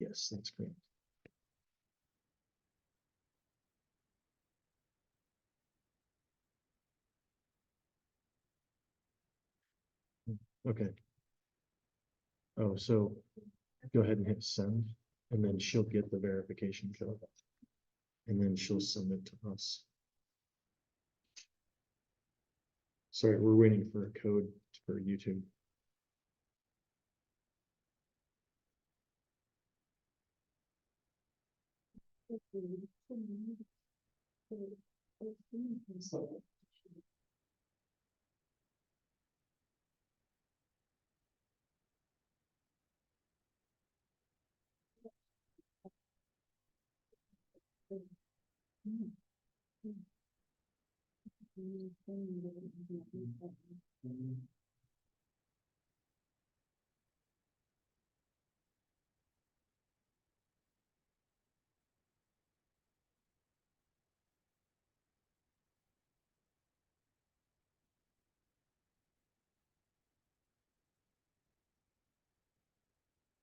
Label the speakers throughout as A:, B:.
A: Yes, that's great. Okay. Oh, so go ahead and hit send, and then she'll get the verification code. And then she'll send it to us. Sorry, we're waiting for a code for YouTube.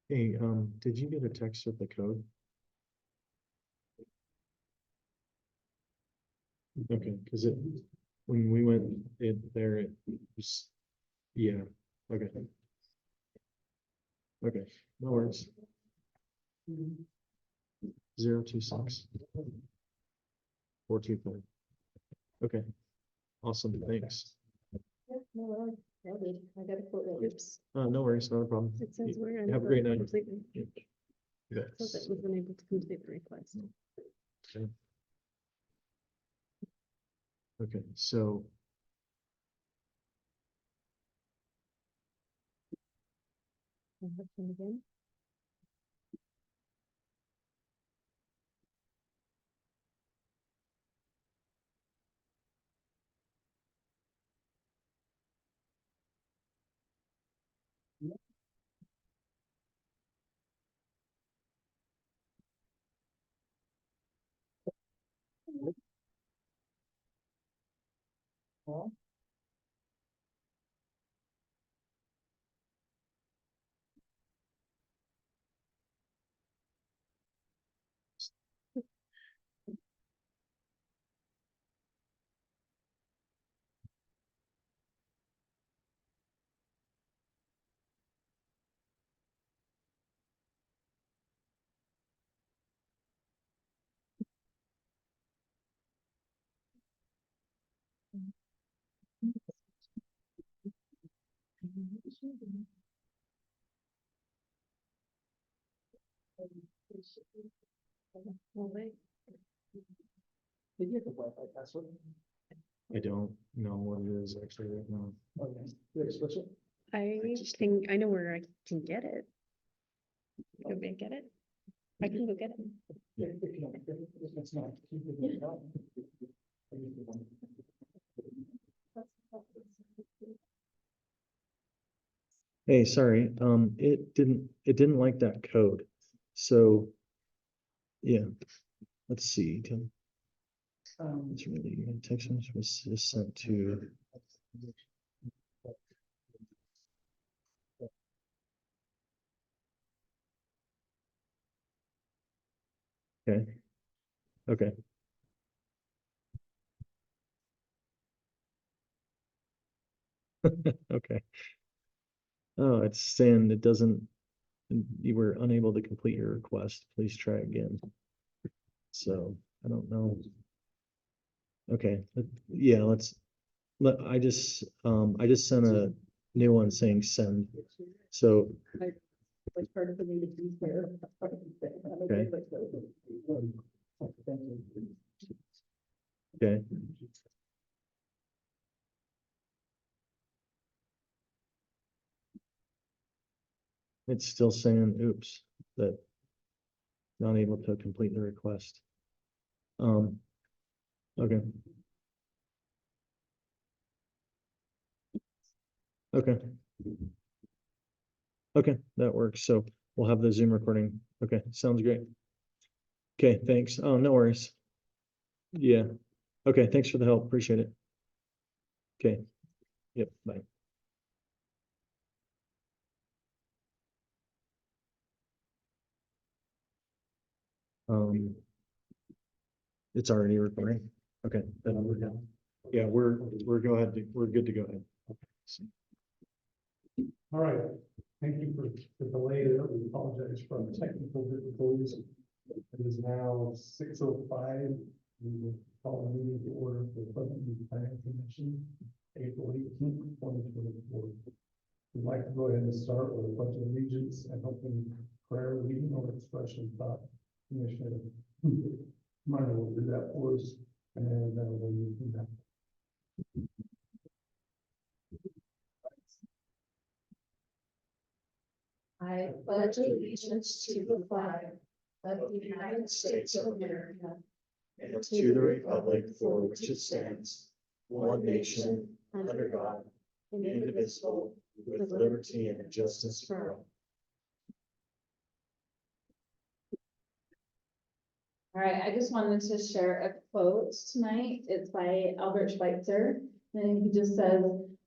A: Hey, did you get a text with the code? Okay, because when we went there, it was, yeah, okay. Okay, no worries. 026 425. Okay, awesome, thanks.
B: No, I got a quote. Oops.
A: No worries, not a problem.
B: It says we're
A: Have a
B: unable
A: great
B: to
A: night.
B: complete.
A: Yeah.
B: It says it was unable to complete the request.
A: Okay. Okay, so
B: Again.
C: Did you have a Wi-Fi password?
A: I don't know what it is actually right now.
C: Okay, you gotta switch it.
B: I know where I can get it. Go and get it. I can go get it.
C: If you don't, if it's not, keep it on.
A: Hey, sorry, it didn't like that code. So, yeah, let's see. It's really, text message was just sent to, okay, okay. Okay. Oh, it's saying it doesn't, you were unable to complete your request. Please try again. So I don't know. Okay, yeah, I just sent a new one saying send. So,
C: Like part of the need to be there.
A: okay, okay. It's still saying, oops, that not able to complete the request. Okay. Okay. Okay, that works. So we'll have the Zoom recording. Okay, sounds great. Okay, thanks. Oh, no worries. Yeah. Okay, thanks for the help. Appreciate it. Okay. Yep, bye. It's already recording. Okay, then we're done. Yeah, we're go ahead. We're good to go ahead.
C: All right, thank you for the delay there. We apologize for our technical difficulties. It is now 6:05. We will call the meeting to order for the Pleasant View Planning Commission, April 18th, 2024. We'd like to go ahead and start with a pledge of allegiance and open prayer, reading or expression of thought. Commissioner Minor will do that for us, and then we'll move from that.
D: I pledge allegiance to the flag of the United States of America
A: And to the republic for which it stands, one nation, under God, indivisible, with liberty and justice for all.
D: All right, I just wanted to share a quote tonight. It's by Albert Schweitzer. And he just says,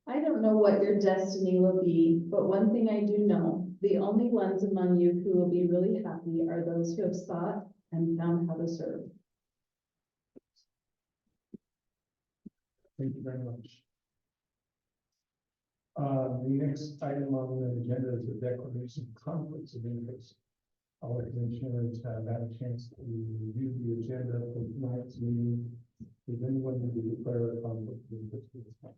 D: "I don't know what your destiny will be, but one thing I do know, the only ones among you who will be really happy are those who have sought and found how to serve."
C: Thank you very much. The next item on the agenda is the declaration of conflicts of interest. All the commissioners have had a chance to review the agenda for tonight's meeting. Does anyone need to declare a conflict of interest at this time?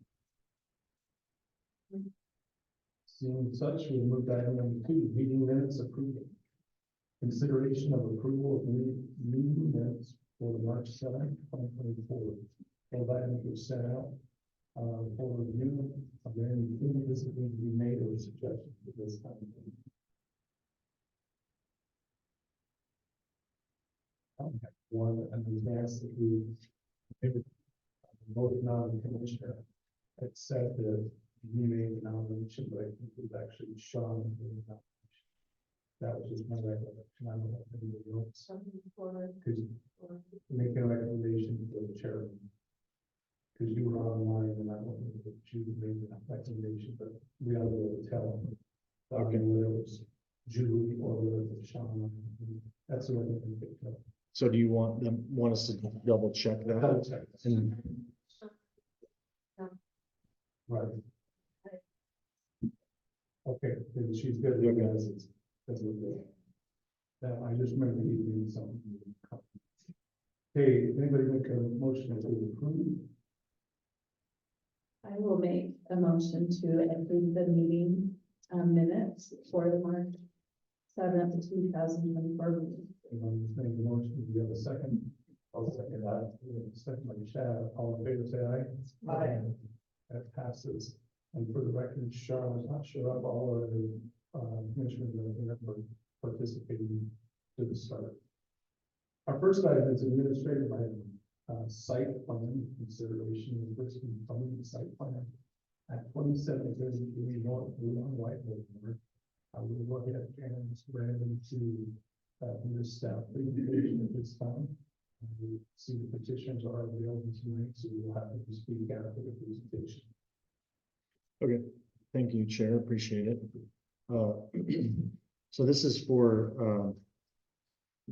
C: Seeing such, we move to item number 2, meeting minutes approval. Consideration of approval of meeting minutes for the March 7th, 2024. All items were sent out for review. Are there any changes that need to be made or suggestions at this time? One, and was asked that we vote on the commissioner accept the made nomination, but I think it was actually Sean who made the nomination. That was just my recollection. I don't know if anybody else could make a recommendation for the chairman. Because you were online and I don't know if you made that recommendation, but we ought to be able to tell.
A: Okay.
C: Whether it was Julie or whether it was Sean. That's the way we can get to.
A: So do you want us to double check that?
C: Double check.
A: And
C: Right. Okay, then she's good. You guys, that's what they. I just remember you doing something. Hey, anybody make a motion to approve?
D: I will make a motion to approve the meeting minutes for the March 7th, 2024 meeting.
C: Anyone just make a motion? Do you have a second? I'll second that. Second by Chad. All in favor, say aye. Aye. That passes. And for the record, Sean was not sure of all of the commissioners that are here for participating to the start. Our first item is administrative item, site plan consideration of Brisbane Plumbing site plan at 2733 North Blue on White Boulevard. I will go ahead and Brandon to do staff presentation at this time. We see the petitions are available tonight, so we will have to speak after the presentation.
A: Okay, thank you, Chair, appreciate it. So this is for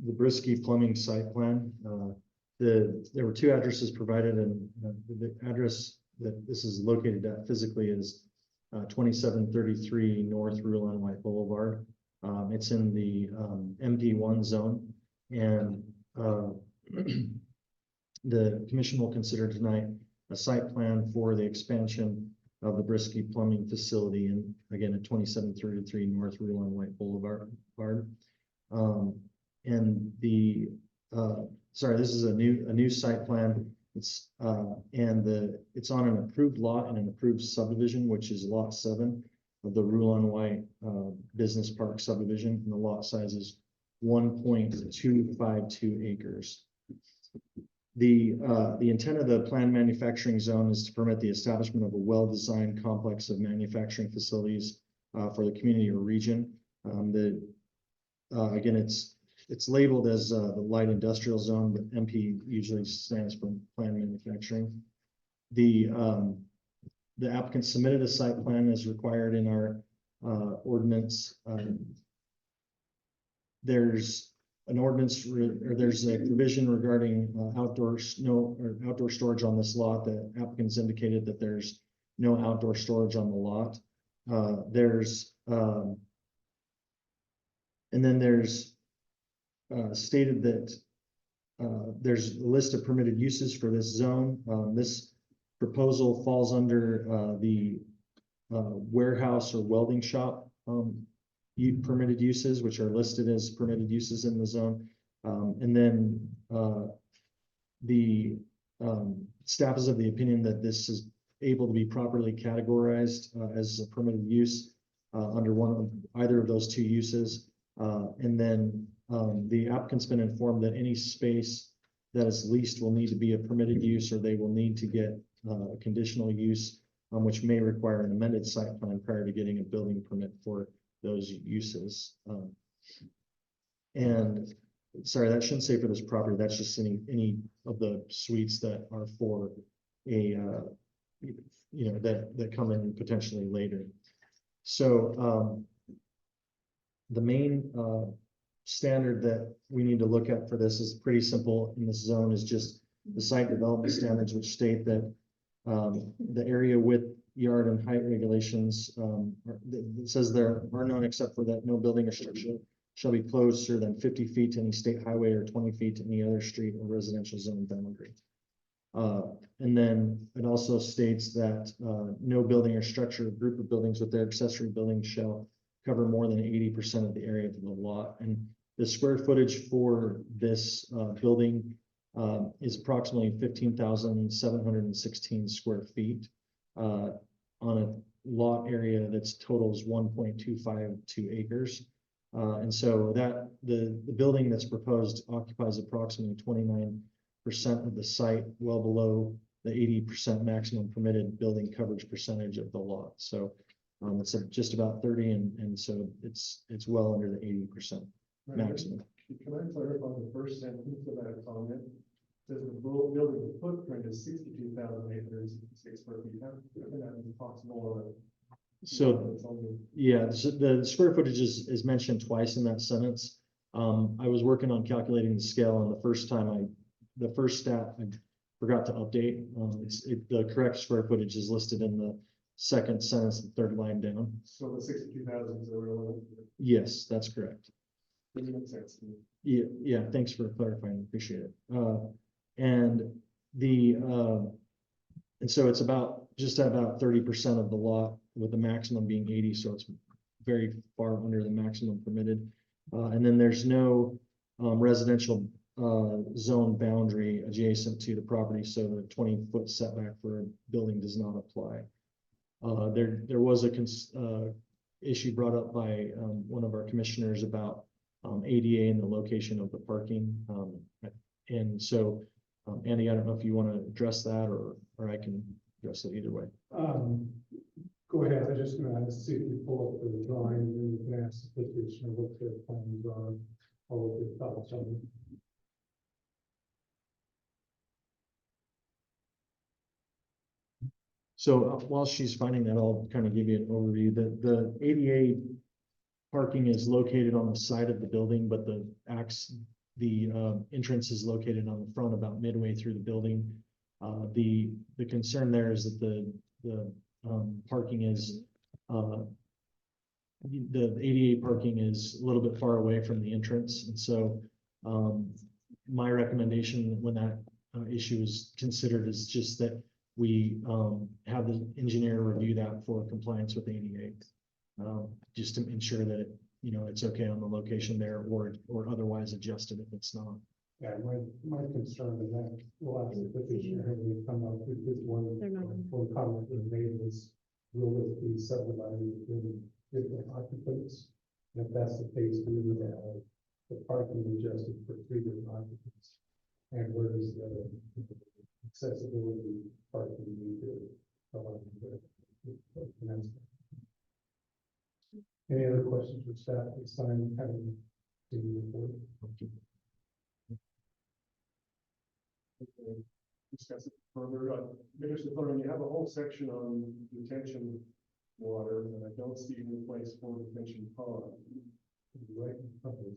A: the Brisky Plumbing site plan. There were two addresses provided, and the address that this is located at physically is 2733 North Rulon White Boulevard. It's in the MP1 zone, and the commission will consider tonight a site plan for the expansion of the Brisky Plumbing facility, and again at 2733 North Rulon White Boulevard. And the sorry, this is a new site plan. It's it's on an approved lot and an approved subdivision, which is lot 7 of the Rulon White Business Park subdivision, and the lot size is 1.252 acres. The intent of the planned manufacturing zone is to permit the establishment of a well-designed complex of manufacturing facilities for the community or region. Again, it's labeled as the light industrial zone, but MP usually stands for planned manufacturing. The applicant submitted a site plan as required in our ordinance. There's an ordinance or there's a provision regarding outdoor storage on this lot. The applicants indicated that there's no outdoor storage on the lot. And then there's stated that there's a list of permitted uses for this zone. This proposal falls under the warehouse or welding shop permitted uses, which are listed as permitted uses in the zone. And then the staff is of the opinion that this is able to be properly categorized as a permitted use under either of those two uses. And then the applicant's been informed that any space that is leased will need to be a permitted use, or they will need to get a conditional use, which may require an amended site plan prior to getting a building permit for those uses. And sorry, that shouldn't say for this property. That's just any of the suites that are for a that come in potentially later. So the main standard that we need to look at for this is pretty simple in this zone, is just the site development standards, which state that the area width, yard, and height regulations, it says there are none except for that no building or structure shall be closer than 50 feet to any state highway or 20 feet to any other street or residential zone boundary. And then it also states that no building or structure or group of buildings with their accessory buildings shall cover more than 80% of the area of the lot. And the square footage for this building is approximately 15,716 square feet on a lot area that's totals 1.252 acres. And so that the building that's proposed occupies approximately 29% of the site, well below the 80% maximum permitted building coverage percentage of the lot. So it's just about 30, and so it's well under the 80% maximum.
C: Can I clarify the first sentence of that comment? Says the building footprint is 62,866 square feet. I think that is possible.
A: So yeah, the square footage is mentioned twice in that sentence. I was working on calculating the scale, and the first stat I forgot to update. The correct square footage is listed in the second sentence, the third line down.
C: So the 62,000 is the real.
A: Yes, that's correct.
C: Doesn't make sense to me.
A: Yeah, thanks for clarifying. Appreciate it. And so it's just about 30% of the lot, with the maximum being 80. So it's very far under the maximum permitted. And then there's no residential zone boundary adjacent to the property, so the 20-foot setback for a building does not apply. There was a issue brought up by one of our commissioners about ADA and the location of the parking. And so, Andy, I don't know if you want to address that, or I can address it either way.
C: Go ahead. I just gonna see if you pull up the drawing, and then you can ask the petitioner what their plans are, or what their thoughts are.
A: So while she's finding that, I'll kind of give you an overview. The ADA parking is located on the side of the building, but the entrance is located on the front, about midway through the building. The concern there is that the parking is the ADA parking is a little bit far away from the entrance, and so my recommendation when that issue is considered is just that we have the engineer review that for compliance with ADA, just to ensure that it's okay on the location there, or otherwise adjusted if it's not.
C: Yeah, my concern is that we'll ask the petitioner to come up with this one.
B: They're not.
C: One comment was made was, will it be subdivided between different occupants? And if that's the case, we would have the parking adjusted for 3 different occupants. And where does the accessibility parking need to come on? Any other questions for staff at this time? Having the report. Discuss it further. Minister Thorne, you have a whole section on detention water, and I don't see any place for detention pond. Right in front of it.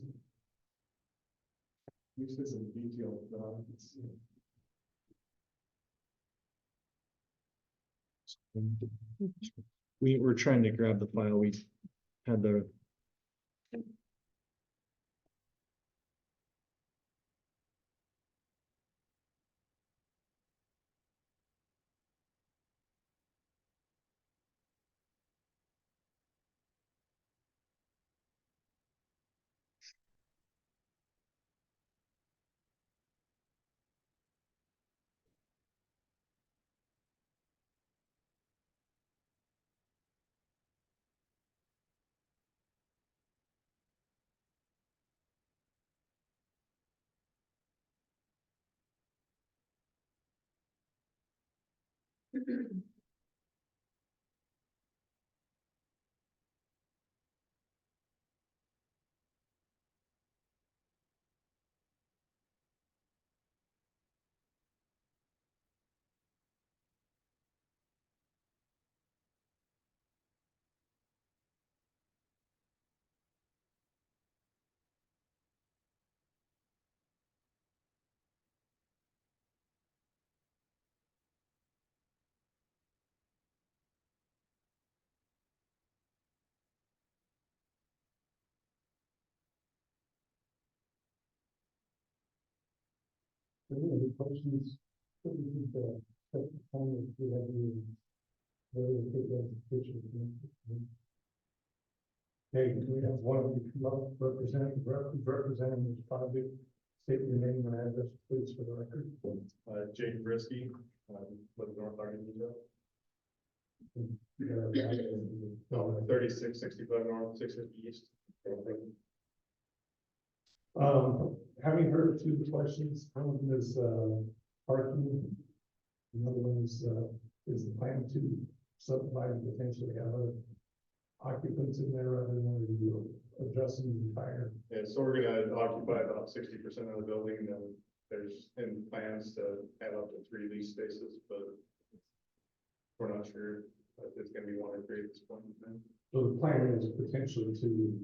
C: This isn't detailed, it's,
A: We were trying to grab the file. We had the.
C: any questions? What do you think, at the time that we have the, whether we take that picture? Hey, we have one of you come up, representing this project, state your name and address, please, for the record.
E: Jake Brisky, with North Arkansas.
C: No,
E: 3665 North, 650 East.
C: Having heard two questions, one of them is, parking. Another one is the plan to subdivide and potentially have other occupants in there rather than addressing the entire.
E: Yeah, so we're gonna occupy about 60% of the building, and then there's in plans to add up to 3 lease spaces, but we're not sure if it's gonna be 1 or 3 at this point in time.
C: So the plan is potentially to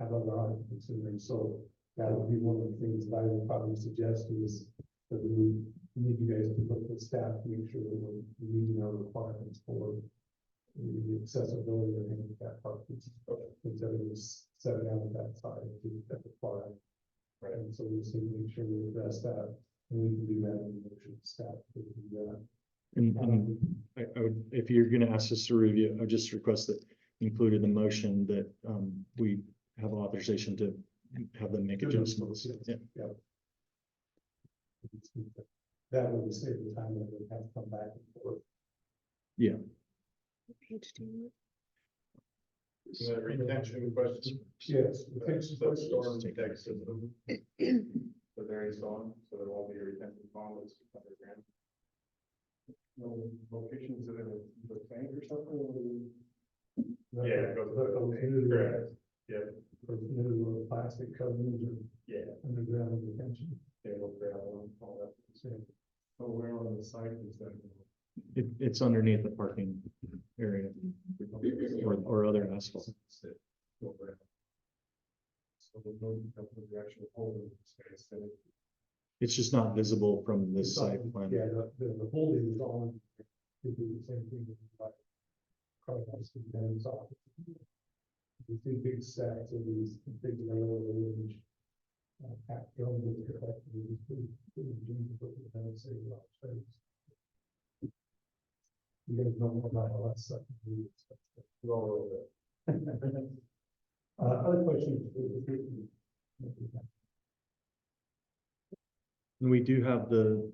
C: have other occupants in there, so that would be one of the things that I would probably suggest is that we would need you guys to look at staff to make sure that we're meeting our requirements for the accessibility of handicap parking. Instead of just setting out that side to at the far end. Right, and so we just need to make sure we address that, and we can do that in the motion staff. We can do that.
A: And I would, if you're gonna ask us to review, I would just request that included in the motion that we have authorization to have them make adjustments. Yeah.
C: Yeah. That would save the time that we have to come back and forth.
B: Page 2.
E: And then retention question.
C: Yes.
E: That's the storm deck system. That they're installing, so there won't be a retention pond that's underground.
C: No locations that are the tank or something?
E: Yeah, it goes to the- correct. Yeah.
C: For new plastic coverings or
E: Yeah,
C: underground retention.
E: they will gravel and all that.
C: So where on the site is that?
A: It's underneath the parking area or other asphalt.
C: So we're going to put the actual hole in space.
A: It's just not visible from this site plan.
C: Yeah, the holding is on. To do the same thing with like. Carlos and Ben's office. You see big stacks of these big railroad range. Packed drum with the collector, these big jeans to put it down and say, well, space. You guys know more about all that stuff. Roll over it. Other questions?
A: And we do have the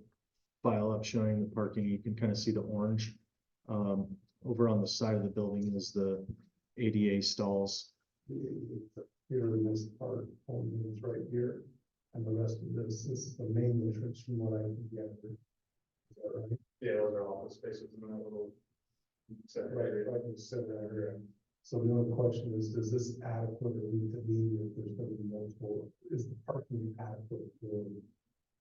A: file up showing the parking. You can kind of see the orange. Over on the side of the building is the ADA stalls.
C: Here in this part, only is right here, and the rest of this is the main entrance from what I can gather. Is that right?
E: Yeah, those are office spaces in that little.
C: Right, like you said earlier. So the only question is, does this adequate or need to be, if there's going to be multiple, is the parking adequate for?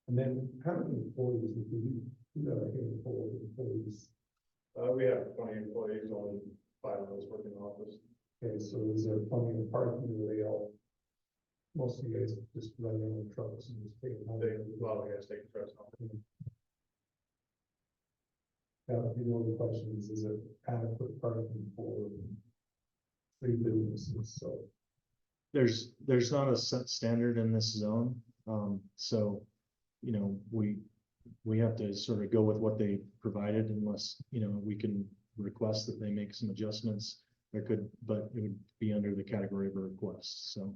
C: And then how many employees, if you got a handful of employees?
E: We have 20 employees, only 5 of those work in the office.
C: Okay, so is there plenty of parking, are they all Most of you guys just run your own trucks and just take it home.
E: Well, we gotta take the trucks off.
C: That would be the only question is it adequate parking for three businesses, so.
A: There's not a set standard in this zone, so, you know, we have to sort of go with what they provided unless, you know, we can request that they make some adjustments. There could, but it would be under the category of a request, so.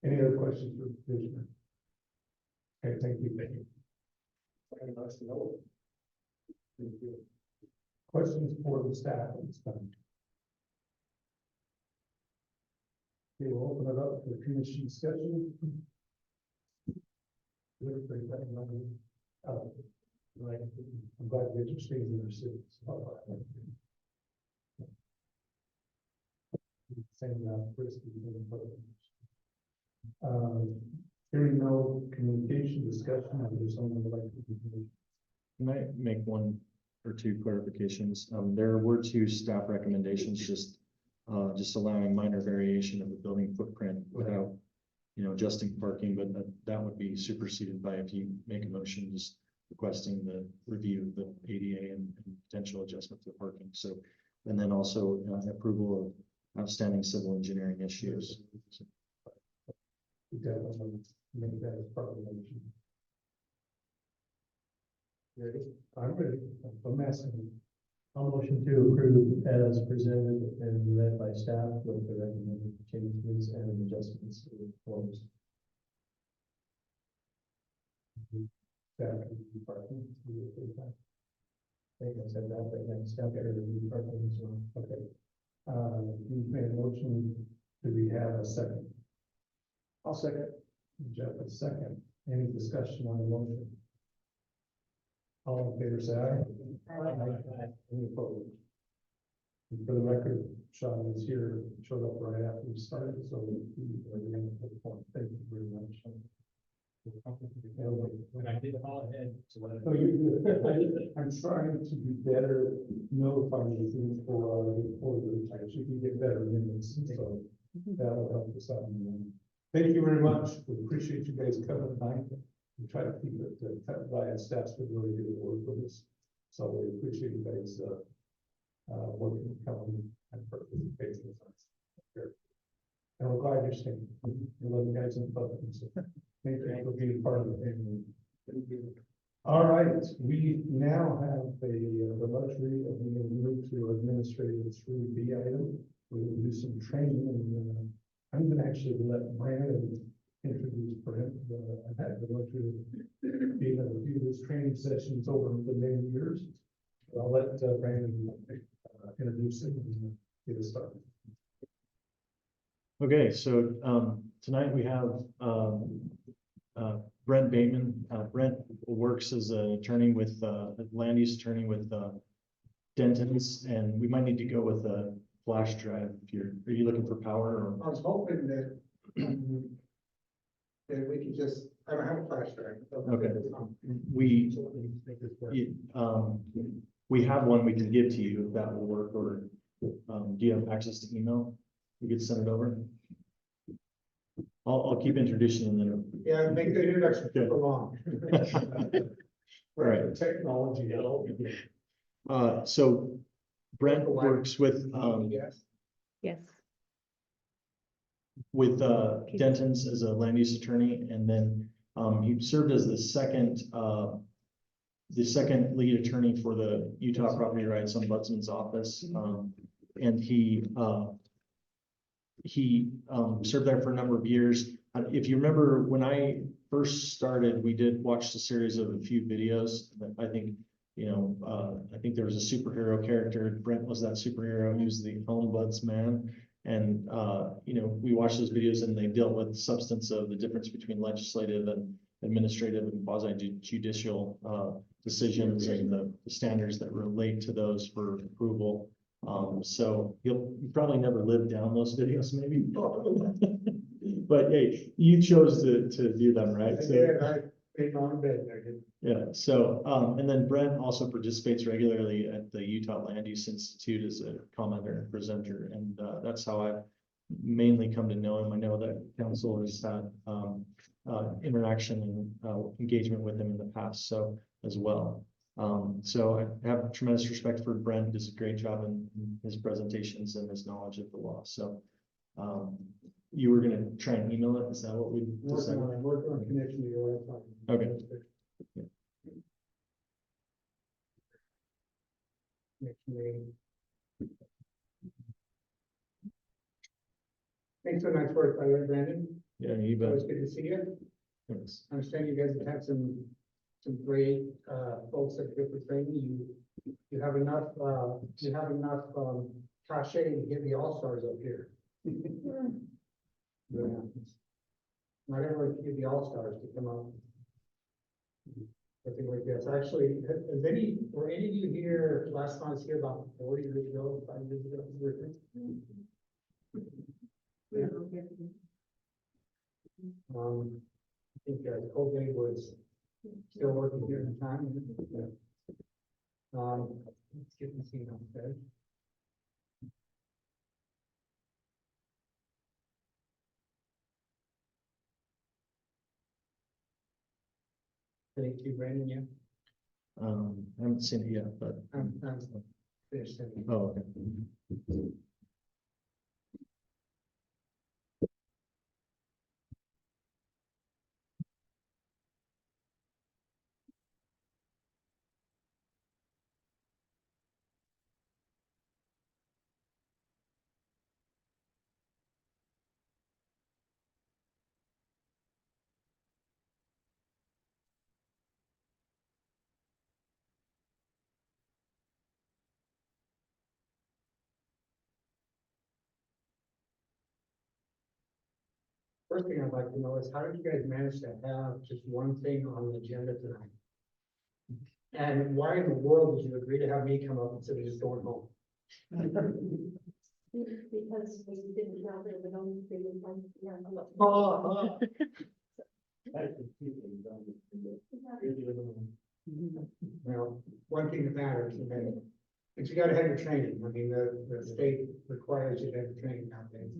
C: Any other questions for the commissioner? Okay, thank you. Thank you. Nice to know. Thank you. Questions for the staff at this time? Okay, we'll open it up for commission discussion. Right, I'm glad that you're staying in their cities. Same first. Hearing no communication discussion, I just someone would like to.
A: Can I make one or two clarifications? There were two staff recommendations, just allowing minor variation of the building footprint without, you know, adjusting parking, but that would be superseded by if you make a motion just requesting the review of the ADA and potential adjustment to parking. So, and then also approval of outstanding civil engineering issues. So,
C: We definitely make that as part of the motion. Ready? I'm ready. I'm asking.
F: I'll motion to approve as presented and read by staff with the recommended changes and adjustments to the forms.
C: Staff review parking.
F: I think I said that, but then staff got to review parking as well.
C: Okay. You've made a motion. Do we have a second?
F: I'll second.
C: Jeff, a second. Any discussion on the motion? All in favor, say aye.
F: Aye.
C: Any opposed? And for the record, Sean is here, showed up right after we started, so we are the end of the point. Thank you very much.
F: When I did call ahead to let it.
C: No, you're good. I'm trying to be better notifying the things for our reporters. I should get better minutes, so that'll help us out. Thank you very much. We appreciate you guys coming tonight. We try to keep it, by staff's been really good at work with us. So we appreciate you guys, working, coming and participating with us. And we're glad you're staying. We love you guys in public. So thank you for being part of the family. All right, we now have the luxury of being able to move to administrative 3B item. We will do some training and I'm gonna actually let Brandon introduce Brent. I've had the luxury of being able to do this training sessions over the many years. I'll let Brandon introduce him and get us started.
A: Okay, so tonight we have Brent Bateman. Brent works as an attorney with land use attorney with Denton's, and we might need to go with a flash drive. Are you looking for power
G: I was hoping that, that we could just, I don't have a flash drive.
A: Okay. We we have one we can give to you if that will work, or do you have access to email? We could send it over. I'll keep introducing and then.
G: Yeah, make the introduction
A: Okay.
G: super long.
A: Right.
C: Technology.
A: So Brent works with
G: Yes.
B: Yes.
A: Denton's as a land use attorney, and then he served as the second lead attorney for the Utah Property Rights Ombudsman's office. And he served there for a number of years. If you remember, when I first started, we did watch a series of a few videos that I think, you know, I think there was a superhero character. Brent was that superhero. He was the ombudsman. And, you know, we watched those videos and they dealt with the substance of the difference between legislative and administrative and quasi judicial decisions and the standards that relate to those for approval. So you probably never lived down those videos, maybe. But hey, you chose to do them, right?
G: I
A: So,
G: did, I paid on bed, I did.
A: yeah, so, and then Brent also participates regularly at the Utah Land Use Institute as a commenter and presenter, and that's how I've mainly come to know him. I know that council has had, interaction and, engagement with him in the past, so, as well. So I have tremendous respect for Brent, he does a great job in his presentations and his knowledge of the law, so. You were gonna try and email it, is that what we decided?
G: Working on connection to your Wi-Fi.
A: Okay.
G: Next meeting. Thanks for the nice work, by the way, Brandon.
A: Yeah, you bet.
G: Always good to see you.
A: Thanks.
G: I understand you guys have had some great, folks that did the training. You have enough, cachet to get the all-stars up here. Yeah. Not everyone can get the all-stars to come up. Something like this. Actually, were any of you here last time I was here about 40 years ago, 5 years ago? Yeah. I think Jose was still working here at the time. Let's get the scene on there. Thank you, Brandon, yeah.
A: I haven't seen it yet, but,
G: I'm finished.
A: oh, okay.
G: First thing I'd like to know is how did you guys manage to have just one thing on the agenda tonight? And why in the world did you agree to have me come up instead of just going home?
D: Because we didn't have it, but only three months.
G: Well, one thing that matters, okay, but you gotta have your training. I mean, the state requires you to have your training nowadays.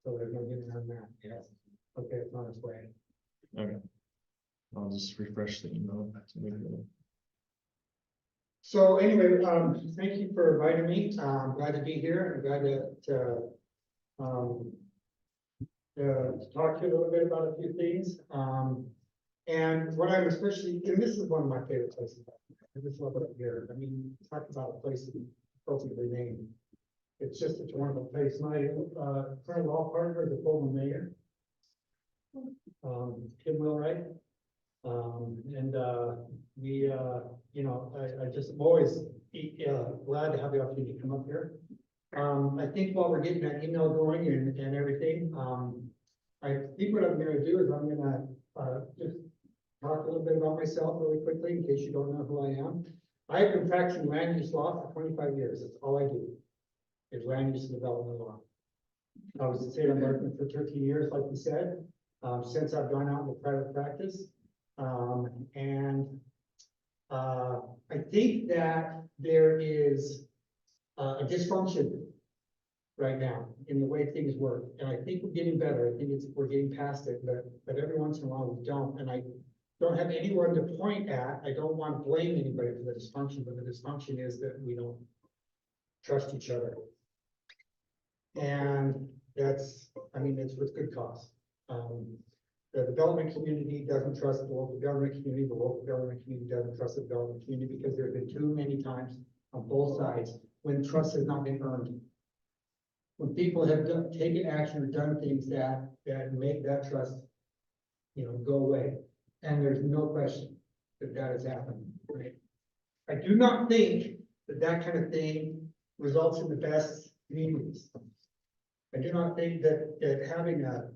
G: So there's no getting around that. Yes. Okay, it's on its way.
A: Okay. I'll just refresh the email. to make it-
G: So anyway, thank you for inviting me. I'm glad to be here. I'm glad to talk to you a little bit about a few things. And what I'm especially, and this is one of my favorite places. I just love it up here. I mean, talk about a place appropriately named. It's just such a wonderful place. My, current law partner is the former mayor. Tim Wheelwright. We, I just am always, glad to have the opportunity to come up here. I think while we're getting that email going and everything, I think what I'm gonna do is I'm gonna, just talk a little bit about myself really quickly, in case you don't know who I am. I've been practicing land use law for 25 years. That's all I do, is land use and development law. I was in Salem Market for 13 years, like you said, since I've gone out into private practice. I think that there is a dysfunction right now in the way things work, and I think we're getting better. I think we're getting past it, but every once in a while we don't, and I don't have anyone to point at. I don't want to blame anybody for the dysfunction, but the dysfunction is that we don't trust each other. And that's, I mean, it's with good cause. The development community doesn't trust the local government community. The local government community doesn't trust the development community, because there have been too many times on both sides when trust has not been earned. When people have taken action or done things that make that trust, go away. And there's no question that has happened, right? I do not think that kind of thing results in the best communities. I do not think that having a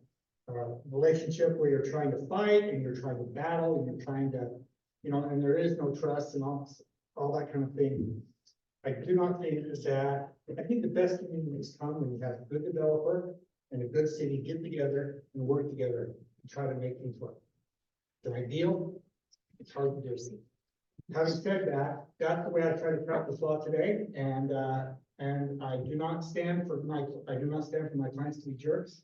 G: relationship where you're trying to fight and you're trying to battle and you're trying to, and there is no trust and all that kind of thing. I do not think that, I think the best communities come when you have a good developer and a good city get together and work together and try to make things work. The ideal, it's hard to do. Having said that, that's the way I try to practice law today, and And I do not stand for my clients to be jerks.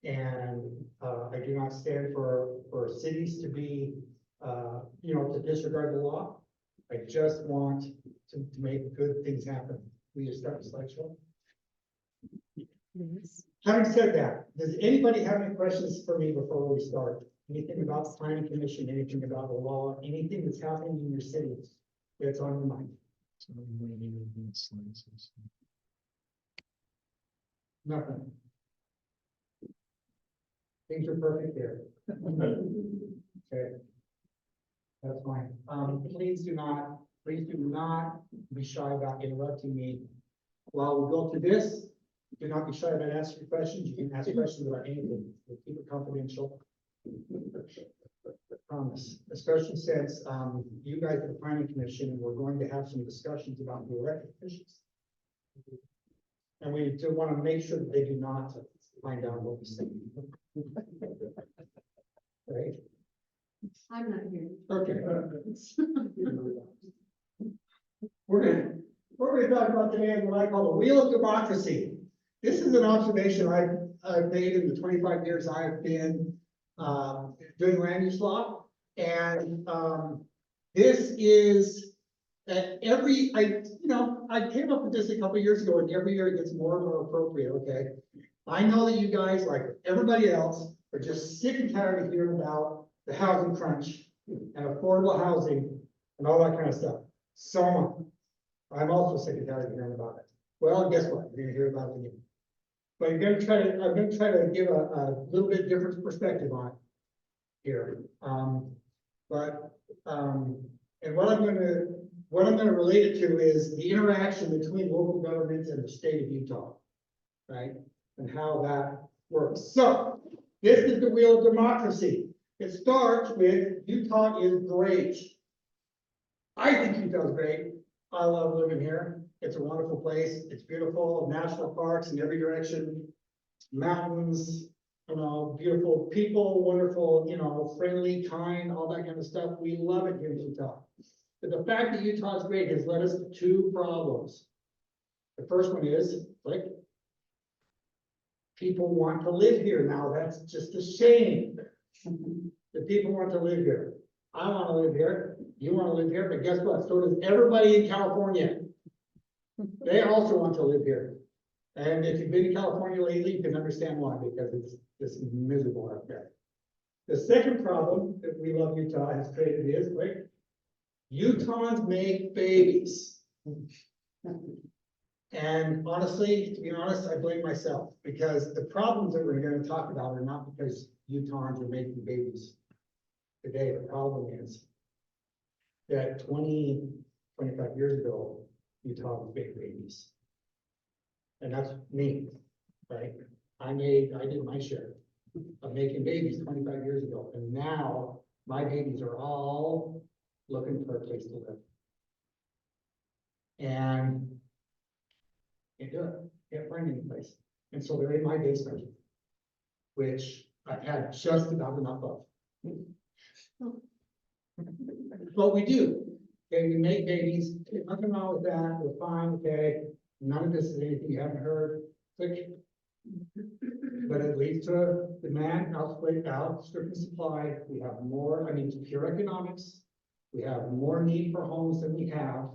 G: And, I do not stand for cities to be, to disregard the law. I just want to make good things happen. Will you start the slideshow?
B: Yes.
G: Having said that, does anybody have any questions for me before we start? Anything about the planning commission, anything about the law, anything that's happening in your city that's on your mind?
A: So I'm waiting on the slides.
G: Nothing. Things are perfect there. Okay. That's fine. Please do not be shy about interrupting me while we go through this. Do not be shy about asking questions. You can ask questions about anything. We'll keep it confidential. Promise, especially since, you guys at the planning commission, we're going to have some discussions about the elected officials. And we do want to make sure that they do not find out what we say. Right?
D: I'm not here.
G: Okay. We're gonna talk about today what I call the wheel of democracy. This is an observation I've made in the 25 years I've been doing land use law. And this is at I came up with this a couple years ago, and every year it gets more and more appropriate, okay? I know that you guys, like everybody else, are just sick and tired of hearing about the housing crunch and affordable housing and all that kind of stuff. So on. I'm also sick and tired of hearing about it. Well, guess what? You're gonna hear about it again. But I'm gonna try to give a little bit different perspective on it here. And what I'm gonna relate it to is the interaction between local governments and the state of Utah, right? And how that works. So this is the wheel of democracy. It starts with Utah is great. I think Utah is great. I love living here. It's a wonderful place. It's beautiful, national parks in every direction, mountains, beautiful people, wonderful, friendly, kind, all that kind of stuff. We love it here in Utah. But the fact that Utah is great has led us to two problems. The first one is, like, people want to live here now. That's just a shame. The people want to live here. I want to live here. You want to live here, but guess what? So does everybody in California. They also want to live here. And if you've been to California lately, you can understand why, because it's just miserable out there. The second problem that We Love Utah has created is, like, Utahns make babies. And honestly, to be honest, I blame myself, because the problems that we're going to talk about are not because Utahns are making babies today. The problem is that 25 years ago, Utah was big babies. And that's me, right? I did my share of making babies 25 years ago. And now my babies are all looking for a place to live. And can't do it, can't find any place. And so they're in my basement, which I've had just about enough of. But we do. Okay, we make babies, nothing wrong with that, we're fine, okay. None of this is anything you haven't heard, click. But it leads to demand outstripping supply. We have more, it's pure economics. We have more need for homes than we have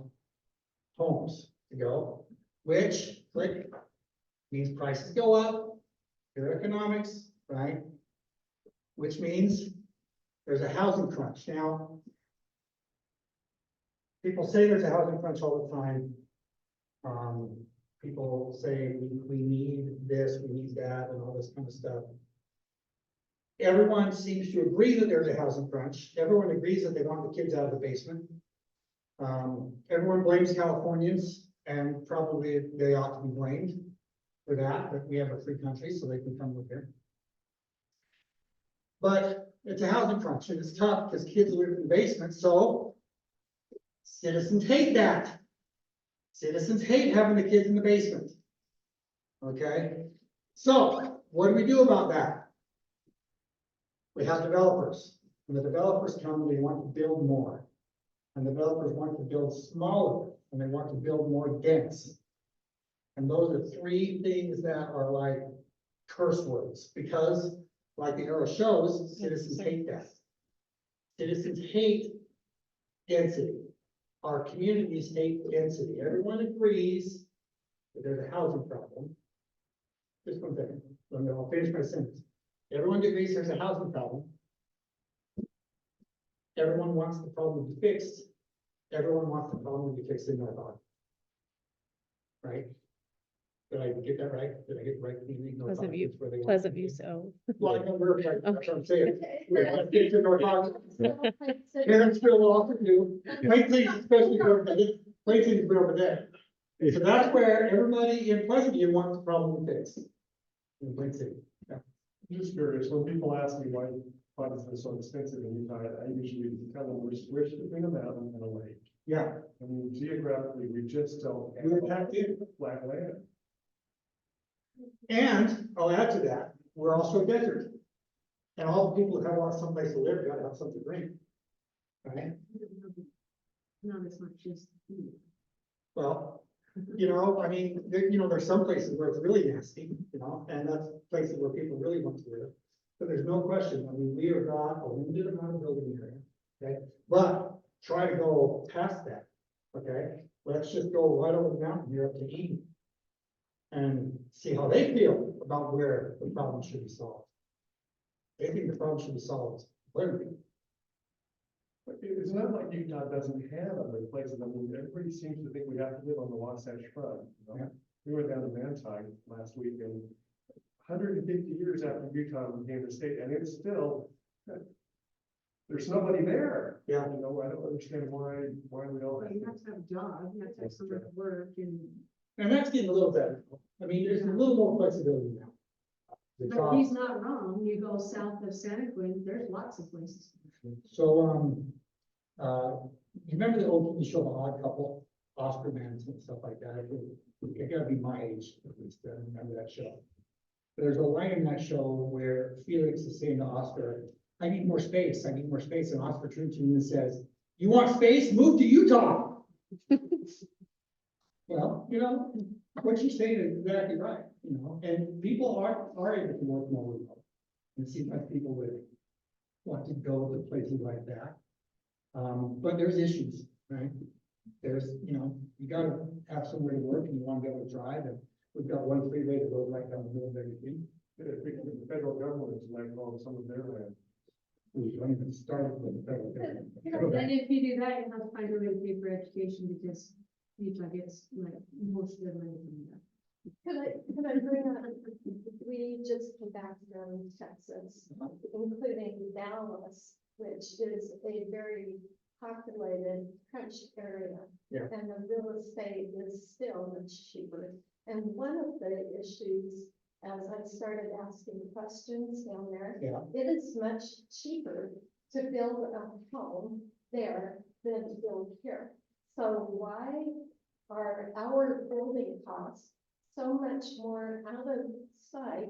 G: homes to go, which, click, means prices go up, pure economics, right? Which means there's a housing crunch. Now, people say there's a housing crunch all the time. People say we need this, we need that, and all this kind of stuff. Everyone seems to agree that there's a housing crunch. Everyone agrees that they want the kids out of the basement. Everyone blames Californians, and probably they ought to be blamed for that, but we have a free country, so they can come live here. But it's a housing crunch, and it's tough because kids live in the basement, so citizens hate that. Citizens hate having the kids in the basement. Okay, so what do we do about that? We have developers, and the developers come and they want to build more. And the developers want to build smaller, and they want to build more dense. And those are three things that are like curse words, because like the arrow shows, citizens hate that. Citizens hate density. Our communities hate density. Everyone agrees that there's a housing problem. Just one second, I'll finish my sentence. Everyone agrees there's a housing problem. Everyone wants the problem to be fixed. Everyone wants the problem to be fixed in North Ogden. Right? Did I get that right? Did I get the right? Community? North
B: Pleasant View.
G: Ogden's where they want
B: Pleasant
G: to
B: View,
G: be.
B: so.
G: Well, I know we're, that's what I'm saying.
D: Okay.
G: We're gonna get to North Ogden. Parents feel often do. Plain City especially over there. Plain City's way over there. So that's where everybody in Pleasant View wants the problem fixed. In Plain City.
C: Just curious, when people ask me why is this so expensive in Utah, I usually tell them we're squished between a mountain and a lake.
G: Yeah,
C: I mean, geographically, we just don't
G: we're packed in.
C: flat land.
G: And I'll add to that, we're also a desert. And all the people that want someplace to live, gotta have something to drink. Right?
B: Not as much as.
G: Well, you know, I mean, there's some places where it's really nasty, you know, and that's places where people really want to live. But there's no question, I mean, we have got a limited amount of building area, okay? But try to go past that, okay? Let's just go right over the mountain here up to Eden. And see how they feel about where the problem should be solved. They think the problem should be solved literally.
C: But it's not like Utah doesn't have other places. I mean, everybody seems to think we have to live on the Wasatch Front. You know?
G: Yeah.
C: We went down to Manti last week and 150 years after Utah became a state, and it's still, there's nobody there.
G: Yeah.
C: You know, I don't understand why we don't.
H: You have to have a job, you have to have somewhere to work and,
G: And that's getting a little better. I mean, there's a little more flexibility now. The
H: but
G: job-
H: he's not wrong, you go south of Santa Quinn, there's lots of places.
G: So, you remember the old TV show, The Odd Couple, Oscar Mans and stuff like that? It gotta be my age, at least, to remember that show. There's a line in that show where Felix is saying to Oscar, I need more space, I need more space, and Oscar turns to him and says, you want space? Move to Utah. Well, you know, what you're saying is exactly right, you know, and people are able to work more remote. And it seems like people would want to go to places like that. But there's issues, right? There's, you know, you gotta have somewhere to work and you wanna be able to drive, and we've got one freeway to go right down the middle of everything.
C: The federal government is like, oh, some of their land.
G: We don't even start with the federal government.
H: Then if you do that, you have to find a way to pay for education because Utah gets like most of their money from that.
I: Could I bring up, we just came back from Texas, including Dallas, which is a very populated crunch area.
G: Yeah.
I: And the real estate is still much cheaper. And one of the issues, as I started asking questions down there,
G: Yeah.
I: it is much cheaper to build a home there than to build here. So why are our building costs so much more out of sight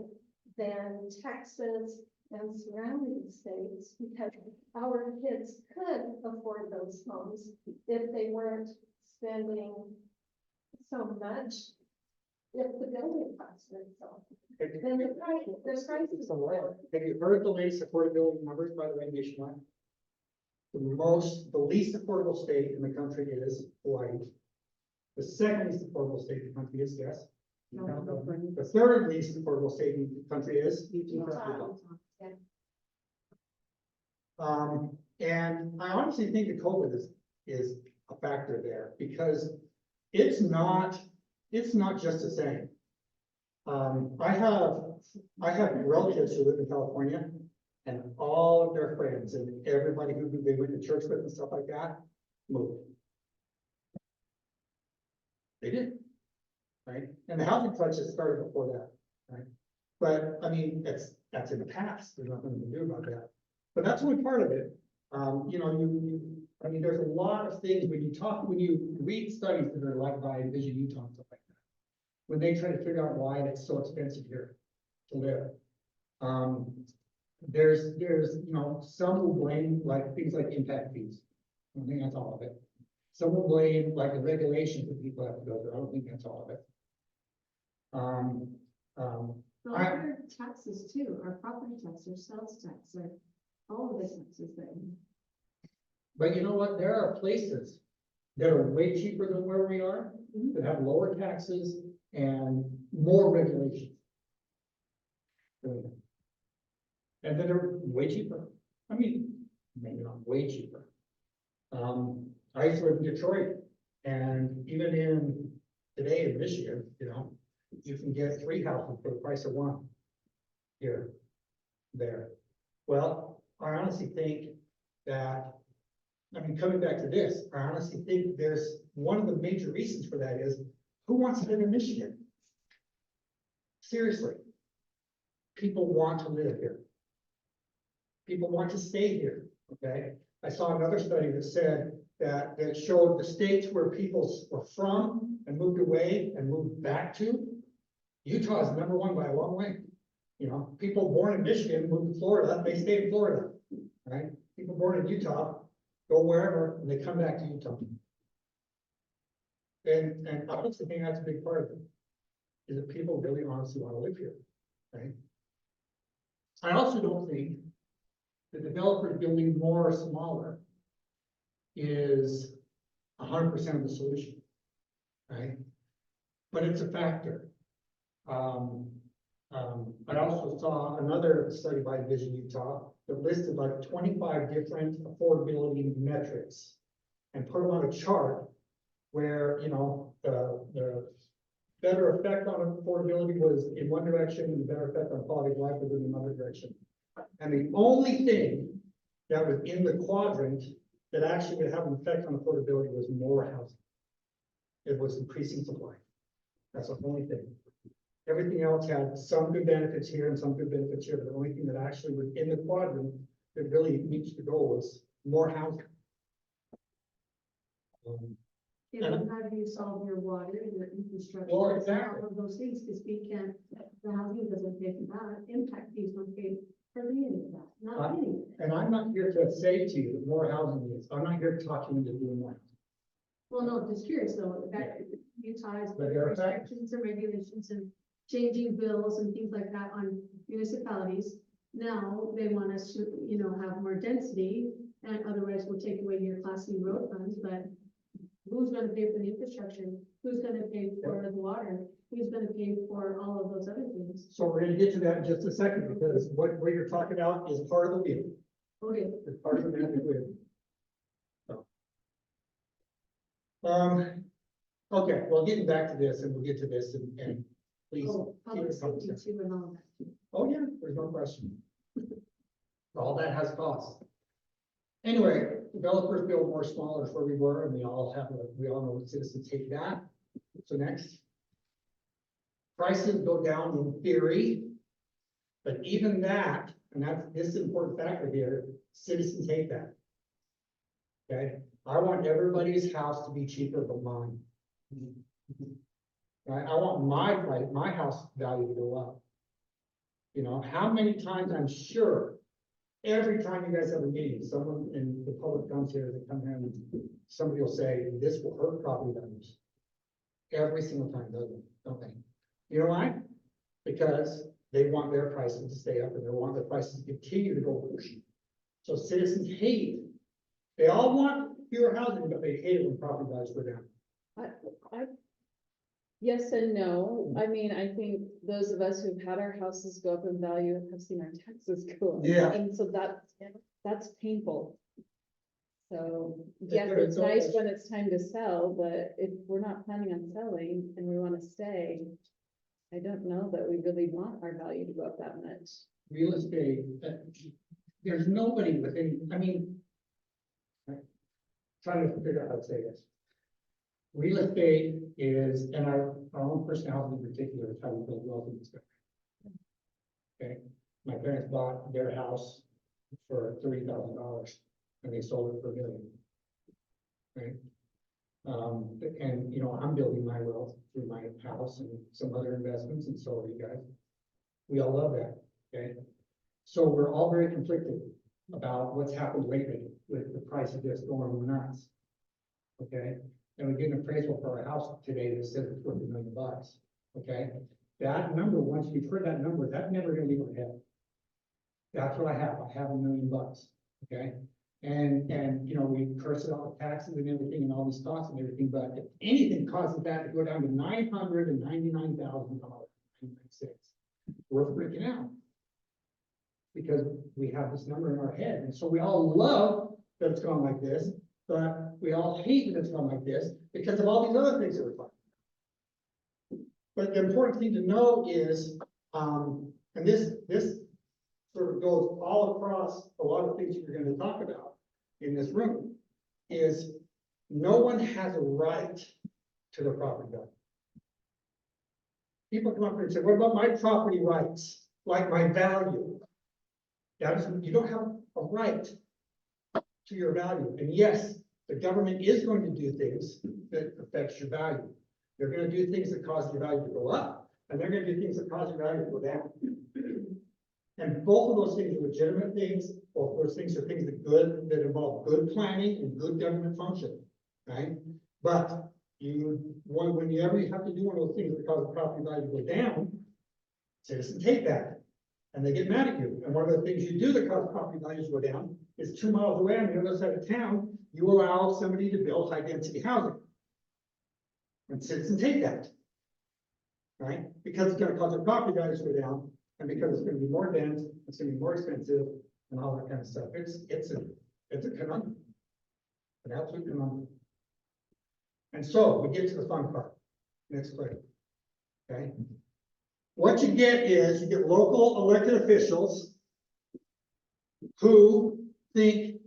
I: than Texas and surrounding states? Because our kids could afford those homes if they weren't spending so much. If the building costs were so, then the prices are lower.
G: Have you heard the latest affordability numbers, by the way, nationwide? The least affordable state in the country is Hawaii. The second least affordable state in the country is, yes? The third least affordable state in the country is?
I: Utah.
G: And I honestly think that COVID is a factor there, because it's not just the same. I have relatives who live in California, and all of their friends and everybody who they went to church with and stuff like that moved. They did, right? And the housing crisis started before that, right? But I mean, that's in the past. There's nothing to do about that. But that's only part of it. You know, I mean, there's a lot of things when you read studies that are like by Vision Utah and stuff like that, when they try to figure out why it's so expensive here to live. There's, you know, some will blame like things like impact fees. I don't think that's all of it. Some will blame like the regulations that people have to go through. I don't think that's all of it.
H: The other taxes too, our property tax, our sales tax, our, all of the taxes that.
G: But you know what? There are places that are way cheaper than where we are, that have lower taxes and more regulations. And that are way cheaper. I mean, maybe not way cheaper. I used to live in Detroit, and even in today in Michigan, you know, you can get 3 houses for the price of 1 here, there. Well, I honestly think that, I mean, coming back to this, I honestly think there's one of the major reasons for that is who wants to live in Michigan? Seriously. People want to live here. People want to stay here, okay? I saw another study that said that showed the states where people were from and moved away and moved back to. Utah is #1 by a long way. You know, people born in Michigan move to Florida, they stay in Florida, right? People born in Utah go wherever and they come back to Utah. And I also think that's a big part of it, is that people really honestly want to live here, right? I also don't think the developer building more or smaller is 100% of the solution, right? But it's a factor. I also saw another study by Vision Utah that listed like 25 different affordability metrics and put them on a chart where, you know, the better effect on affordability was in one direction and the better effect on quality of life was in another direction. And the only thing that was in the quadrant that actually would have an effect on affordability was more housing. It was increasing supply. That's the only thing. Everything else had some good benefits here and some good benefits here, but the only thing that actually was in the quadrant that really meets the goal was more housing.
H: Yeah, but how do you solve your water and your infrastructure?
G: Well,
H: and
G: exactly.
H: All of those things, because we can't, the housing doesn't pay for that, impact fees don't pay for any of that, not any of it.
G: And I'm not here to say to you that more housing is, I'm not here to talk you into doing more.
H: Well, no, just curious though, that Utah is
G: But there are factors.
H: restrictions and regulations and changing bills and things like that on municipalities. Now they want us to, you know, have more density and otherwise we'll take away your Class C road funds, but who's gonna pay for the infrastructure? Who's gonna pay for the water? Who's gonna pay for all of those other things?
G: So we're gonna get to that in just a second, because what you're talking about is part of the wheel.
H: Okay,
G: It's part of the magic wheel. Okay, well, getting back to this, and we'll get to this, and please.
H: oh, public
G: keep it
H: safety
G: consistent.
H: too and all that.
G: Oh, yeah, there's no question. All that has costs. Anyway, developers build more smaller is where we were, and we all know citizens hate that. So next. Prices go down in theory. But even that, and this is an important factor here, citizens hate that. Okay, I want everybody's house to be cheaper than mine. Right, I want my house value to go up. You know, how many times, I'm sure, every time you guys have a meeting, someone in the public comes here, they come here and somebody will say, this will hurt property values. Every single time, don't they? You know why? Because they want their prices to stay up and they want their prices to continue to go push. So citizens hate, they all want fewer housing, but they hate it when property values go down.
D: Yes and no. I mean, I think those of us who've had our houses go up in value have seen our taxes go up.
G: Yeah.
D: And so that's painful. So,
G: If
D: yes,
G: there is
D: it's
G: no
D: nice
G: question.
D: when it's time to sell, but if we're not planning on selling and we want to stay, I don't know that we really want our value to go up that much.
G: Real estate, there's nobody within, I mean. Trying to figure out how to say this. Real estate is, and our own personality in particular, is how we build wealth in this country. Okay, my parents bought their house for $30,000 and they sold it for $1 million. Right? And you know, I'm building my wealth through my house and some other investments, and so are you guys. We all love that, okay? So we're all very conflicted about what's happened lately with the price of this going nuts. Okay, and we get an appraisal for our house today that says it's worth $1 million, okay? That number, once you've heard that number, that's never gonna leave our head. That's what I have $1 million, okay? And, you know, we curse it out with taxes and everything and all these costs and everything, but if anything causes that to go down to $999,000, we're freaking out. Because we have this number in our head, and so we all love that it's gone like this, but we all hate that it's gone like this because of all these other things that we're talking about. But the important thing to know is, and this sort of goes all across a lot of things you're gonna talk about in this room, is no one has a right to the property value. People come up here and say, what about my property rights, like my value? That is, you don't have a right to your value. And yes, the government is going to do things that affects your value. They're gonna do things that cause your value to go up, and they're gonna do things that cause your value to go down. And both of those things are legitimate things. Both of those things are things that involve good planning and good government function, right? But whenever you have to do one of those things that cause the property value to go down, citizens hate that, and they get mad at you. And one of the things you do that cause property values to go down is 2 miles away on the other side of town, you allow somebody to build high density housing. And citizens hate that, right? Because it's gonna cause their property values to go down, and because it's gonna be more dense, it's gonna be more expensive, and all that kind of stuff. It's a conundrum. An absolute conundrum. And so we get to the fun part. Next slide. Okay. What you get is you get local elected officials who think,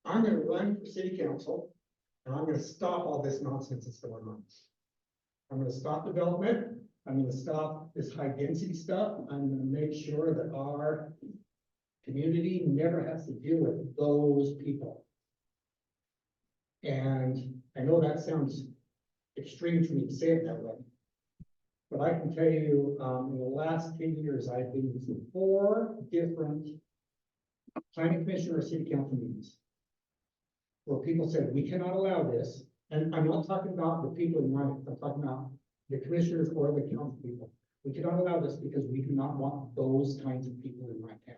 G: I'm gonna run for city council and I'm gonna stop all this nonsense that's going on. I'm gonna stop development. I'm gonna stop this high density stuff. I'm gonna make sure that our community never has to deal with those people. And I know that sounds extreme for me to say it that way. But I can tell you, in the last 10 years, I've been to 4 different planning commission or city council meetings where people said, we cannot allow this. And I'm not talking about the people in Ryan, I'm talking about the commissioners or the council people. We cannot allow this because we do not want those kinds of people in my town.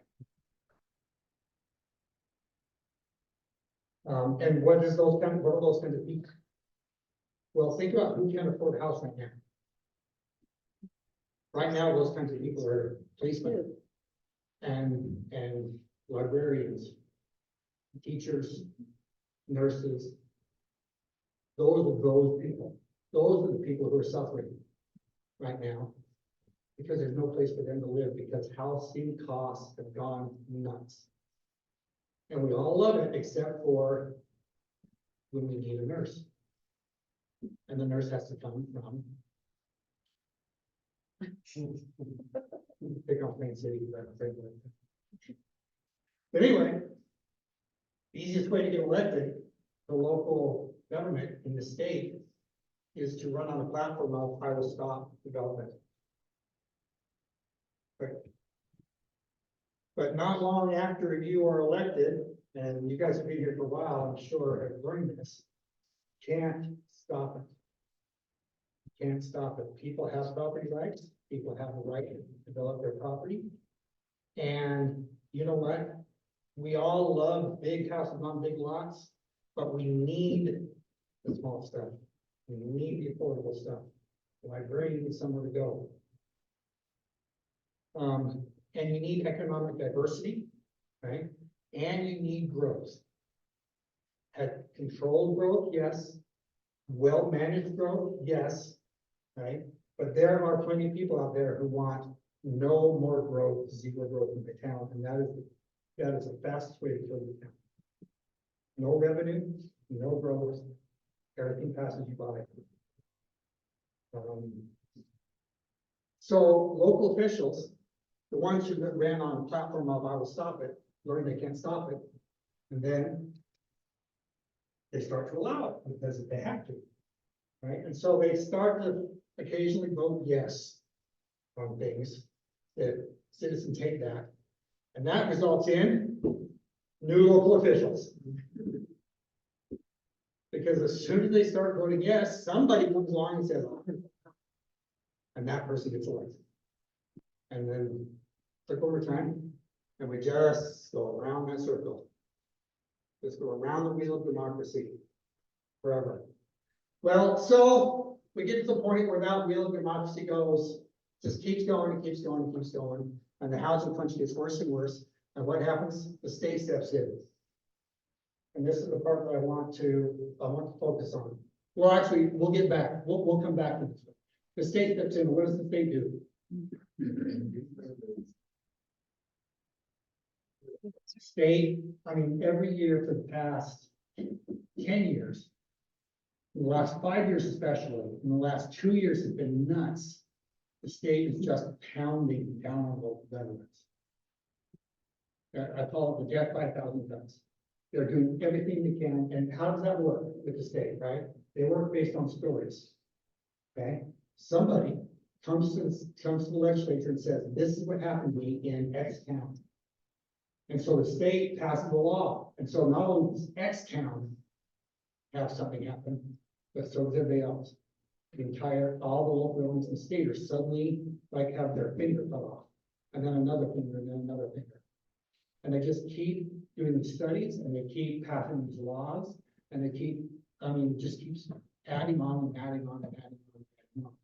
G: And what are those kinds of people? Well, think about who can afford a house right now. Right now, those kinds of people are policemen and librarians, teachers, nurses. Those are those people. Those are the people who are suffering right now because there's no place for them to live because housing costs have gone nuts. And we all love it except for when we need a nurse. And the nurse has to come from pick off Main City. But anyway, the easiest way to get elected to local government in the state is to run on a platform of I will stop development. But not long after you are elected, and you guys have been here for a while, I'm sure have learned this, can't stop it. Can't stop it. People have property rights. People have the right to develop their property. And you know what? We all love big houses on big lots, but we need the small stuff. We need the affordable stuff. The librarian needs somewhere to go. And you need economic diversity, right? And you need growth. Had controlled growth, yes. Well-managed growth, yes. Right? But there are plenty of people out there who want no more growth, zero growth in the town, and that is the fastest way to kill the town. No revenue, no growth, everything passes you by. So local officials, the ones who ran on a platform of I will stop it, learn they can't stop it, and then they start to allow it because they have to, right? And so they start to occasionally vote yes on things that citizens hate that, and that results in new local officials. Because as soon as they start voting yes, somebody comes along and says, and that person gets elected. And then took over time, and we just go around that circle. Just go around the wheel of democracy forever. Well, so we get to the point where that wheel of democracy just keeps going, and keeps going, and keeps going, and the housing crunch gets worse and worse. And what happens? The state steps in. And this is the part that I want to focus on. Well, actually, we'll get back, we'll come back to this. The state steps in, what does the state do? State, I mean, every year for the past 10 years, in the last 5 years especially, in the last 2 years has been nuts. The state is just pounding down on local governments. I call it the death by 1,000 cuts. They're doing everything they can, and how does that work with the state, right? They work based on stories. Okay, somebody comes to the legislature and says, this is what happened to me in X town. And so the state passes a law, and so not only does X town have something happen, but so does everybody else. All the local governments in the state are suddenly like have their finger cut off, and then another finger, and then another finger. And they just keep doing these studies, and they keep passing these laws, and they keep, it just keeps adding on and adding on and adding on and adding on.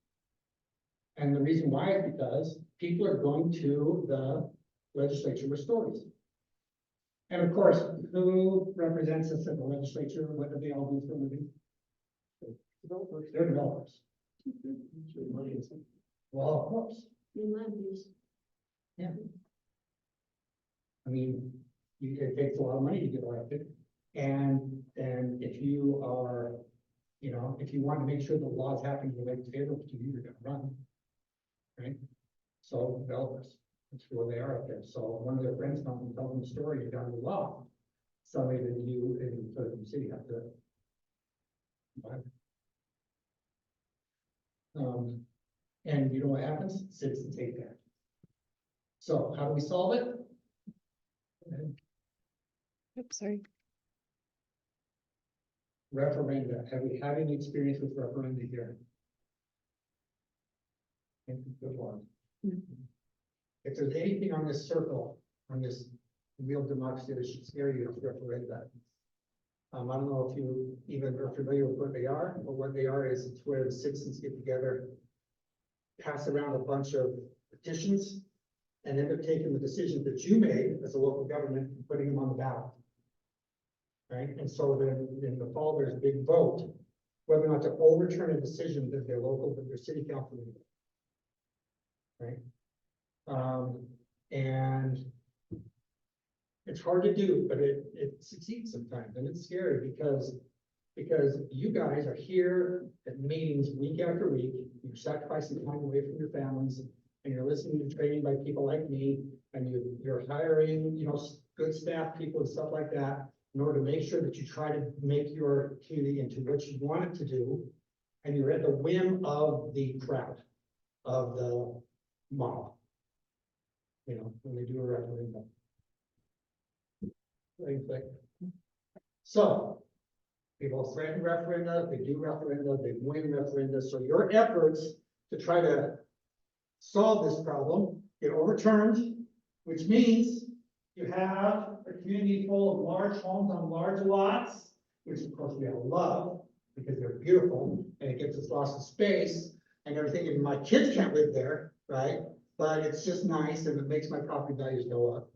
G: And the reason why is because people are going to the legislature with stories. And of course, who represents us in the legislature? What do they all do for a living? Developers. They're developers. Well, of course.
H: In land use.
G: Yeah. I mean, it takes a lot of money to get elected. And if you are, if you want to make sure the laws happen the way it's favorable to you, you're gonna run. Right? So developers, that's where they are up there. So one of their friends comes and tells them a story, you're down the law. Somebody that you in the city have to buy. And you know what happens? Citizens hate that. So how do we solve it?
B: Oops, sorry.
G: Referenda. Have we had any experience with referenda here? Good one. If there's anything on this circle, on this wheel of democracy that should scare you, it's referenda. I don't know if you even are familiar with what they are, but what they are is it's where the citizens get together, pass around a bunch of petitions, and end up taking the decisions that you made as a local government and putting them on the ballot. Right? And so then in the fall, there's a big vote, whether or not to overturn a decision that their local, that their city council made. Right? And it's hard to do, but it succeeds sometimes, and it's scary because you guys are here at meetings week after week, you're sacrificing time away from your families, and you're listening to training by people like me, and you're hiring, good staff people and stuff like that, in order to make sure that you try to make your community into what you want it to do, and you're at the whim of the crowd, of the mob. When they do a referendum. So, people threaten referenda, they do referenda, they win referenda, so your efforts to try to solve this problem get overturned, which means you have a community full of large homes on large lots, which of course we all love because they're beautiful and it gives us lots of space and everything, and my kids can't live there, right? But it's just nice and it makes my property values go up,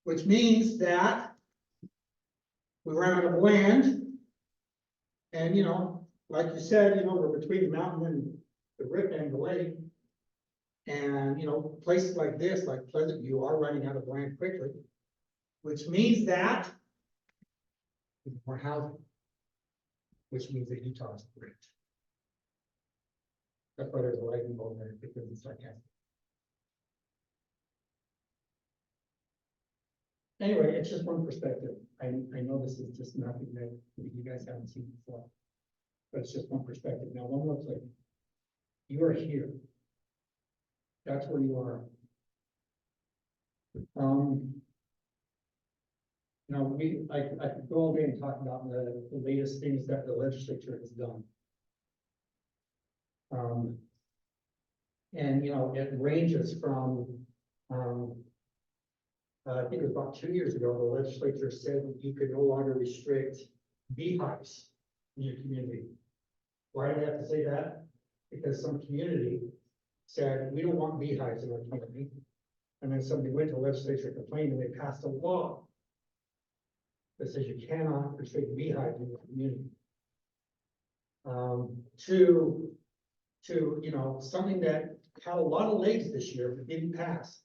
G: which means that we run out of land. And, like you said, we're between the mountain and the river and the lake. And, places like this, like Pleasant View, are running out of land quickly, which means that more housing, which means that Utah is great. That's why there's a lightning bolt there, because it's sarcastic. Anyway, it's just one perspective. I know this is just nothing that you guys haven't seen before, but it's just one perspective. Now, one more thing. You are here. That's where you are. Now, I could go all day and talk about the latest things that the legislature has done. And, you know, it ranges from, I think it was about 2 years ago, the legislature said that you could no longer restrict beehives in your community. Why do they have to say that? Because some community said, we don't want beehives in our community. And then somebody went to the legislature, complained, and they passed a law that says you cannot restrict beehives in your community. To, you know, something that had a lot of legs this year, but didn't pass,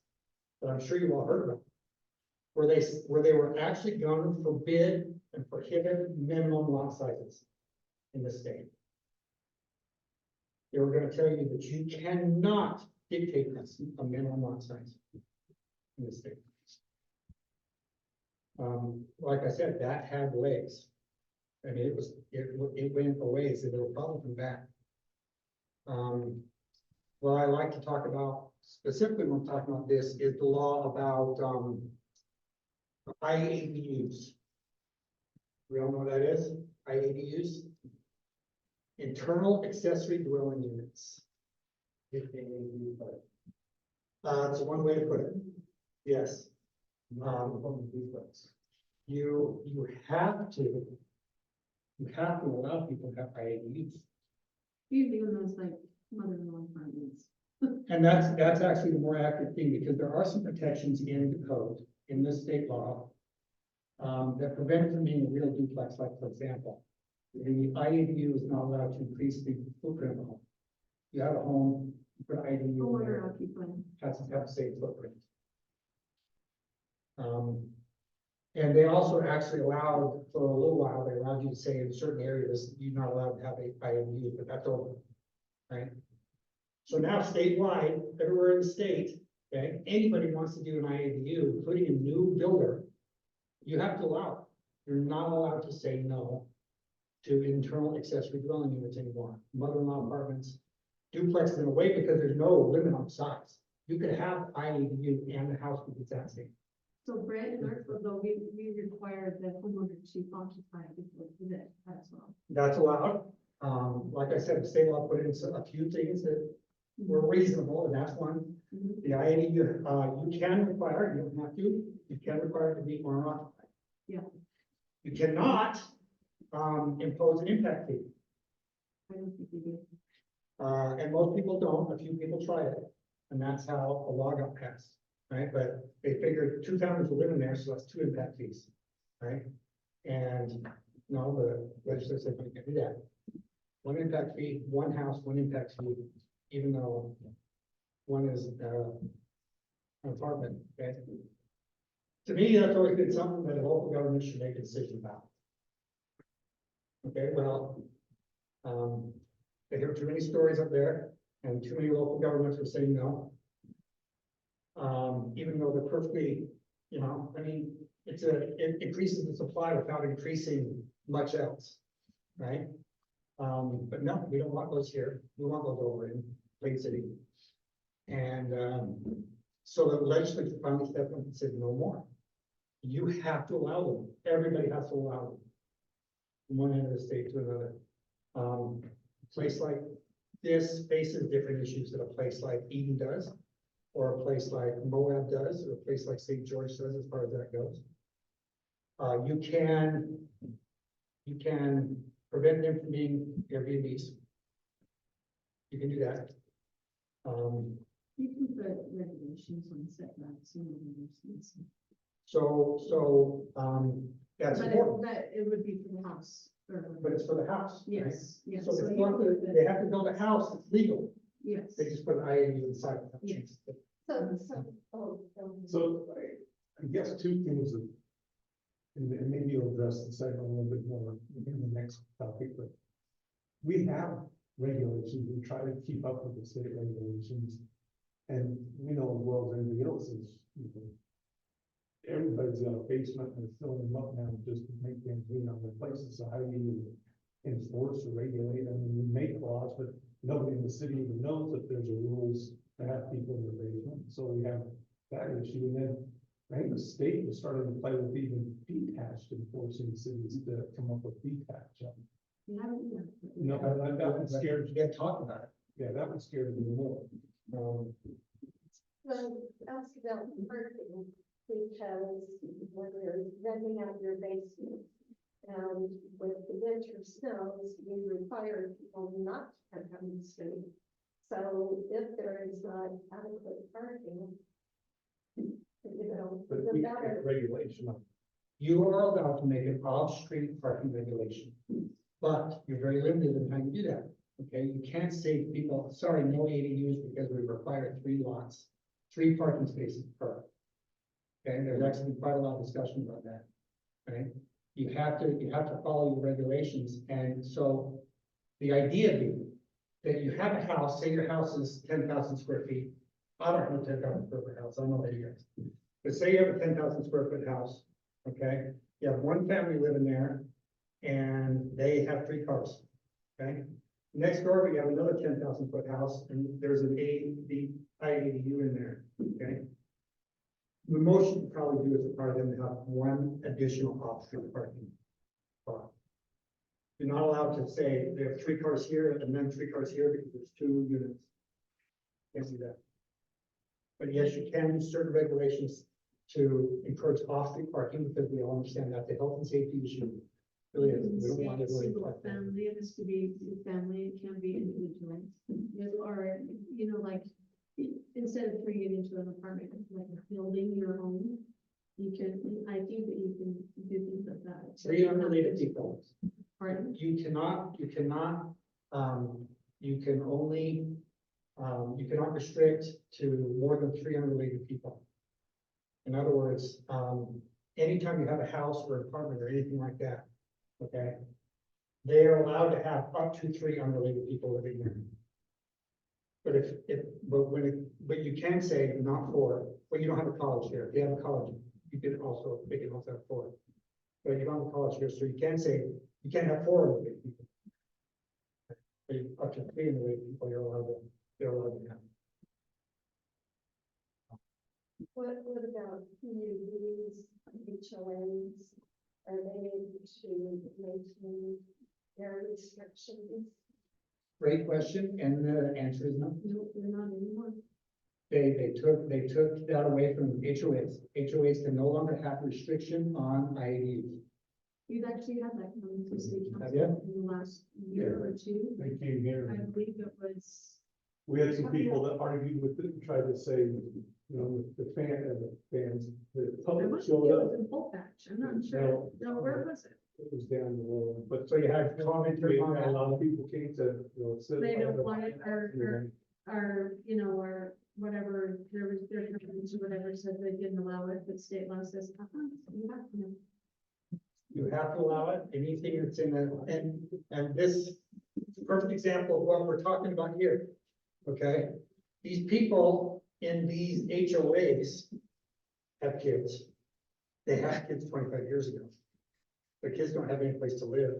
G: that I'm sure you all heard about. Where they were actually going to forbid and prohibit minimum lot sizes in the state. They were gonna tell you that you cannot dictate a minimum lot size in the state. Like I said, that had legs. I mean, it went away, so they were probably come back. What I like to talk about, specifically when I'm talking about this, is the law about, IADUs. We all know what that is, IADUs? Internal accessory dwelling units. It's one way to put it, yes. You have to allow people to have IADUs.
H: Usually when those like mother-in-law apartments.
G: And that's actually the more accurate thing, because there are some protections in the code, in the state law, that prevent it from being a real duplex, like for example, the IADU is not allowed to increase the footprint of the home. You have a home, you put an IADU in
H: Owner
G: there,
H: occupied.
G: has to have the same footprint. And they also actually allowed, for a little while, they allowed you to say in certain areas, you're not allowed to have a IADU, but that's over, right? So now statewide, everywhere in the state, okay, anybody wants to do an IADU, including a new builder, you have to allow it. You're not allowed to say no to internal accessory dwelling units anymore, mother-in-law apartments, duplexes in a way, because there's no limit on size. You could have IADU and the house would be that same.
H: So Brett and Northfield, though, we require the homeowner to occupy before that as well.
G: That's allowed. Like I said, the state law put in a few things that were reasonable, and that's one.
H: Mhm.
G: The IADU, you can require, you don't have to, you can require it to be owner occupied.
H: Yeah.
G: You cannot, impose an impact fee.
H: I don't think we do.
G: And most people don't, a few people try it, and that's how a law got passed, right? But they figured 2 families will live in there, so that's 2 impact fees, right? And no, the legislature said you can't do that. 1 impact fee, 1 house, 1 impact fee, even though one is, an apartment, okay? To me, that's always been something that a local government should make a decision about. Okay, well, I hear too many stories up there, and too many local governments are saying no. Even though they're perfectly, you know, I mean, it increases the supply without increasing much else, right? But no, we don't want those here, we want those over in Plain City. And, so the legislature finally stepped up and said, no more. You have to allow them, everybody has to allow them. From one end of the state to another. A place like this faces different issues that a place like Eden does, or a place like Moab does, or a place like St. George does, as far as that goes. You can prevent them from being Airbnbs. You can do that.
H: You can put regulations on setbacks and regulations.
G: That's
H: But
G: important,
H: it would be for the house.
G: but it's for the house. right?
H: Yes, yes.
G: So
H: So
G: if
H: you
G: you want
H: put
G: they have to build a house that's legal,
H: Yes.
G: they just put an IAU inside. of that.
H: Yes.
C: So I guess 2 things that, and maybe you'll address the second a little bit more in the next topic, but we have regulations, we try to keep up with the state regulations. And we know as well as anybody else is, you know, everybody's got a basement and they're filling them up now just to make things clean on their places. So how do you enforce or regulate? I mean, we make laws, but nobody in the city even knows that there's a rules to have people in their basement. So we have that issue. And then I think the state was starting to play with even detached, enforcing cities to come up with detached.
H: You haven't yet.
C: No, that was scared.
G: You gotta talk about it.
C: Yeah, that was scared me more.
I: So ask about parking, because when you're renting out your basement, and with the winter snows, we require people not to park on the street. So if there is not adequate parking, you know,
C: But
I: the
C: we have
I: better.
C: a regulation on.
G: You are allowed to make an off-street parking regulation, but you're very limited in how you do that. Okay, you can't say to people, sorry, no ADUs because we require 3 parking spaces per. Okay, and there's actually quite a lot of discussion about that. Okay, you have to follow your regulations, and so the idea being that you have a house, say your house is 10,000 square feet. I don't know 10,000 square foot house, I don't know that you guys. But say you have a 10,000 square foot house, okay? You have one family living there and they have 3 cars, okay? Next door, we have another 10,000 foot house and there's an IADU in there, okay? The most you could probably do is require them to have one additional off-street parking spot. You're not allowed to say they have 3 cars here and then 3 cars here because there's 2 units. Can't do that. But yes, you can use certain regulations to encourage off-street parking because we all understand that the health and safety issue. Really is. We don't want everybody to
H: Single
G: park there.
H: family, it has to be family, it can be individual. Or, you know, like, instead of turning it into an apartment, like building your own. You can, I think that you can do things like that.
G: 3 unrelated people.
H: Pardon?
G: You cannot, you can only, you cannot restrict to more than 3 unrelated people. In other words, anytime you have a house or apartment or anything like that, okay? They are allowed to have up to 3 unrelated people living there. But you can say not 4, but you don't have a college here. If you have a college, they can also have 4. But you don't have a college here, so you can say, you can't have 4 unrelated people. But up to 3 unrelated people, they're allowed to have.
I: What about communities, HOAs? Are they able to maintain their restrictions?
G: Great question, and the answer is no.
H: No, they're not anymore.
G: They took that away from HOAs. HOAs can no longer have restriction on IADUs.
H: We've actually had that come to city
G: Have
H: council in the last year or 2.
C: They came here.
H: I believe it was,
C: We had some people that argued with it and tried to say, you know, the fans, the
H: I
C: public
H: must
C: showed
H: it
C: up.
H: was in Colfax, I'm not sure. No, where was it?
C: It was down the road, but
G: So you had commenters on
C: a
G: that.
C: lot of people came to, you know. sit
H: They
C: by
H: don't
C: the-
H: want it, or, you know, or whatever, their companies or whatever said they didn't allow it, but state law says, you have to.
G: You have to allow it, anything that's in a, and this is a perfect example of what we're talking about here. Okay, these people in these HOAs have kids. They had kids 25 years ago. Their kids don't have any place to live.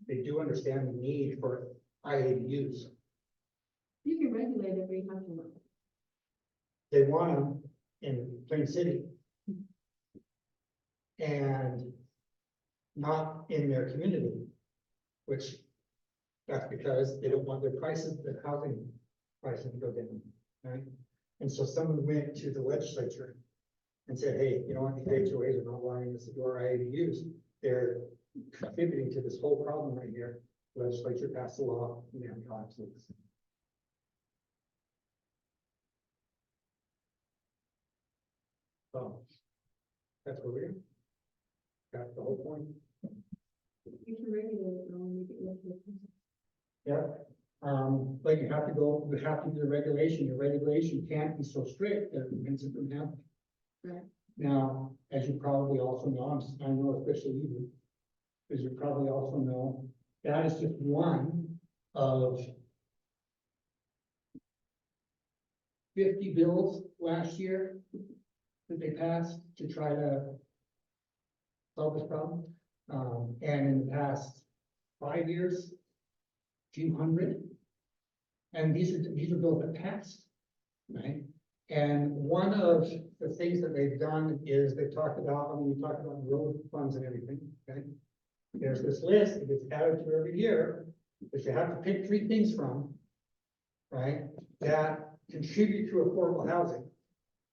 G: They do understand the need for IADUs.
H: You can regulate it, but you have to look.
G: They want them in Plain City. And not in their community, which that's because they don't want their prices, their housing prices to go down, right? And so someone went to the legislature and said, hey, you know what, these HOAs are not allowing us to do our IADUs. They're contributing to this whole problem right here. Legislature passed a law, and they have conflicts. So that's where we're. That's the whole point.
H: You can regulate it, and make it look good.
G: Yeah, but you have to do the regulation. Your regulation can't be so strict that it prevents it from happening.
H: Right.
G: Now, as you probably also know, I know especially you do, because you probably also know, that is just one of 50 bills last year that they passed to try to solve this problem. And in the past 5 years, few hundred. And these are bills that passed, right? And one of the things that they've done is they've talked about, when we talk about road funds and everything, okay? There's this list that gets added to every year, that you have to pick 3 things from, right? That contribute to affordable housing,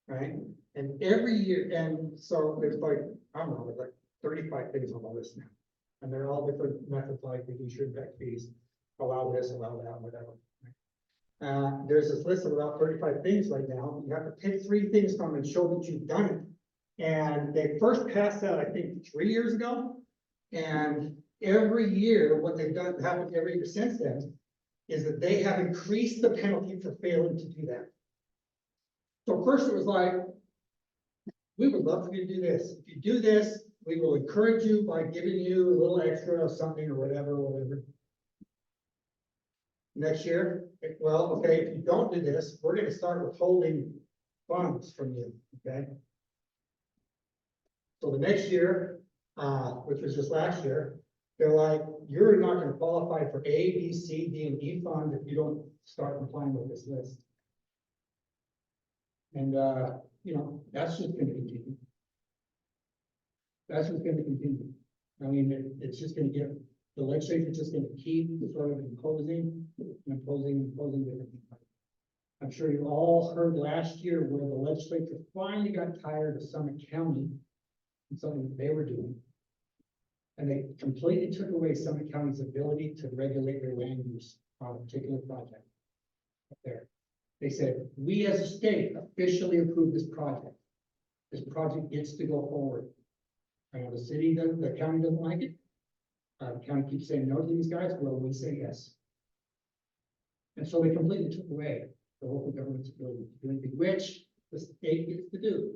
G: right? And every year, and so there's like, I don't know, there's like 35 things on the list now. And they're all different methods like reduce your impact fees, allow this, allow that, whatever. There's this list of about 35 things right now. You have to pick 3 things from and show that you've done it. And they first passed that, I think, 3 years ago. And every year, what they've done, happened every year since then, is that they have increased the penalty for failing to do that. So first it was like, we would love for you to do this. If you do this, we will encourage you by giving you a little extra of something or whatever. Next year, well, okay, if you don't do this, we're gonna start withholding funds from you, okay? So the next year, which was just last year, they're like, you're not gonna qualify for A, B, C, D, and E funds if you don't start complying with this list. And, you know, that's just gonna continue. That's what's gonna continue. I mean, it's just gonna get, the legislature's just gonna keep sort of imposing different things. I'm sure you all heard last year where the legislature finally got tired of Summit County and something that they were doing. And they completely took away Summit County's ability to regulate their land use on a particular project. Up there. They said, we as a state officially approved this project. This project gets to go forward. I know the city doesn't, the county doesn't like it. The county keeps saying no to these guys, well, we say yes. And so they completely took away the local government's ability to do anything, which the state gets to do.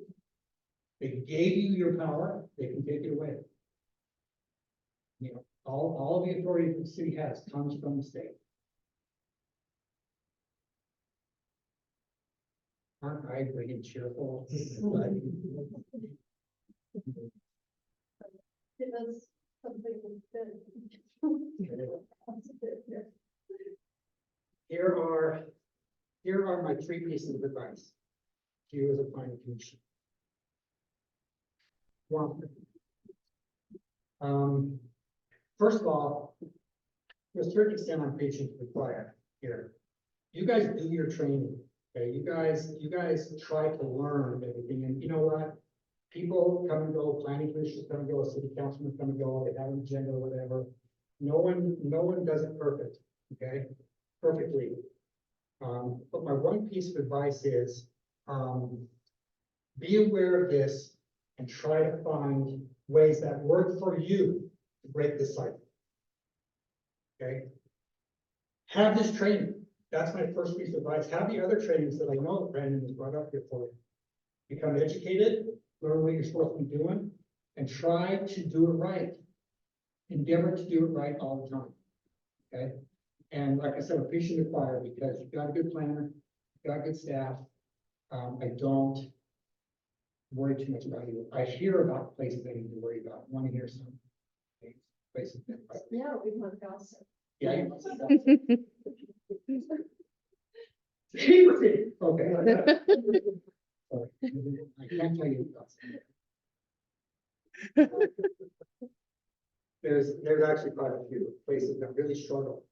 G: They gave you your power, they can take it away. You know, all the authority that the city has comes from the state. Aren't I bringing cheerful?
I: It was something that.
G: Here are my 3 pieces of advice to you as a planning commission. 1. First of all, to a certain extent, I'm preaching to the choir here. You guys do your training, okay? You guys try to learn everything, and you know what? People come and go, planning commissions come and go, city councilmen come and go, they have an agenda or whatever. No one does it perfect, okay? Perfectly. But my 1 piece of advice is, be aware of this and try to find ways that work for you to break this cycle. Okay? Have this training. That's my first piece of advice. Have the other trainings that I know that Brandon has brought up here for you. Become educated, learn what you're supposed to be doing, and try to do it right. Endeavor to do it right all the time. Okay? And like I said, I'm preaching to the choir because you've got a good planner, you've got good staff. I don't worry too much about you. I hear about places I need to worry about. I want to hear some places.
I: Yeah, we want gossip.
G: Yeah. Secrecy. Okay. Sorry. I can't tell you gossip. There's actually quite a few places that really struggle.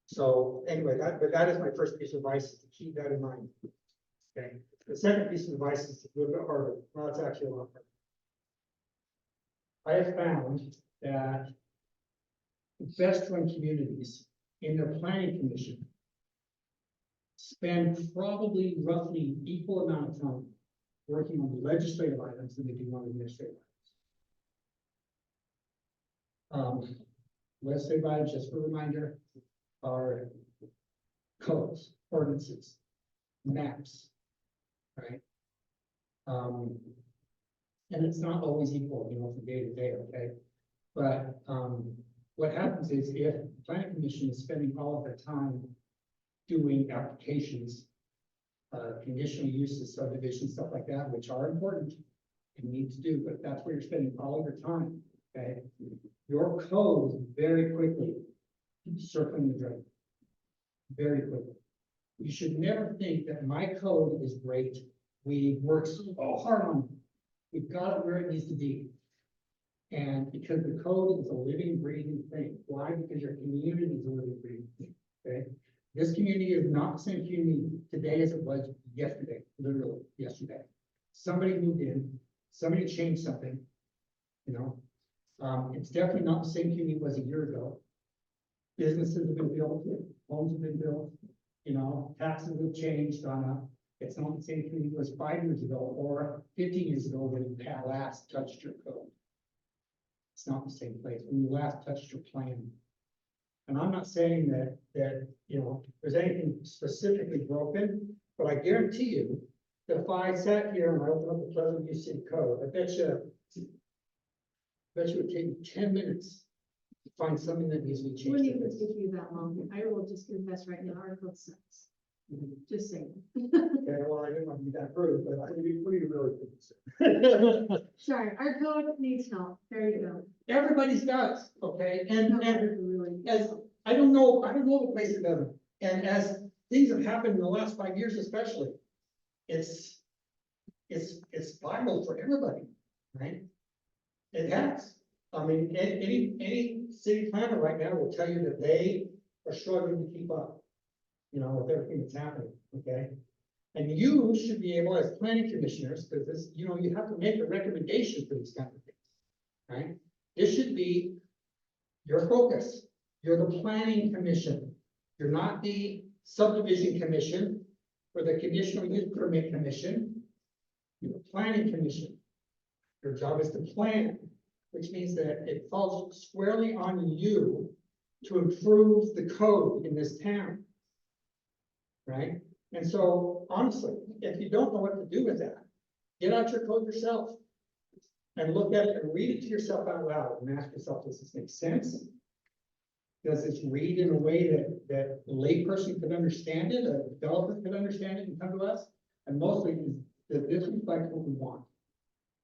G: So anyway, that is my first piece of advice, is to keep that in mind. Okay. The second piece of advice is to do a bit harder. Well, it's actually a lot harder. I have found that the best run communities in their planning commission spend probably roughly equal amount of time working on legislative items than they do on administrative items. Legislative items, just for a reminder, are codes, ordinances, maps, right? And it's not always equal, you know, from day to day, okay? But what happens is if the planning commission is spending all of their time doing applications, conditional uses, subdivision, stuff like that, which are important and need to do, but that's where you're spending all of your time, okay? Your code very quickly circling the drain. Very quickly. You should never think that my code is great. We work so hard on it. We've got it where it needs to be. And because the code is a living, breathing thing. Why? Because your community is a living, breathing thing. Okay. This community is not the same community today as it was yesterday, literally yesterday. Somebody moved in, somebody changed something, you know? It's definitely not the same community it was a year ago. Businesses have been built, homes have been built, you know, taxes have changed on up. It's not the same community it was 5 years ago or 15 years ago when you had last touched your code. It's not the same place when you last touched your plan. And I'm not saying that, you know, there's anything specifically broken, but I guarantee you that if I sat here and I opened up the Pleasant View City Code, I bet you it would take me 10 minutes to find something that needs to be changed.
H: Wouldn't even take you that long. I will just confess right now, Article 6. Just saying.
G: Okay, well, I didn't want to be that rude, but what do you really think?
H: Sorry, our code needs help. There you go.
G: Everybody's does, okay, and
H: No, really.
G: as, I don't know the place it doesn't, and as things have happened in the last 5 years especially, it's vital for everybody, right? It has, I mean, any city planner right now will tell you that they are struggling to keep up, you know, with everything that's happening, okay? And you should be able, as planning commissioners, because this, you know, you have to make a recommendation for these kind of things, right? This should be your focus. You're the planning commission. You're not the subdivision commission or the conditional use permit commission. You're the planning commission. Your job is to plan, which means that it falls squarely on you to improve the code in this town. Right? And so honestly, if you don't know what to do with that, get out your code yourself and look at it and read it to yourself out loud and ask yourself, does this make sense? Does it read in a way that a layperson could understand it, a developer could understand it and come to us? And mostly, does this reflect what we want?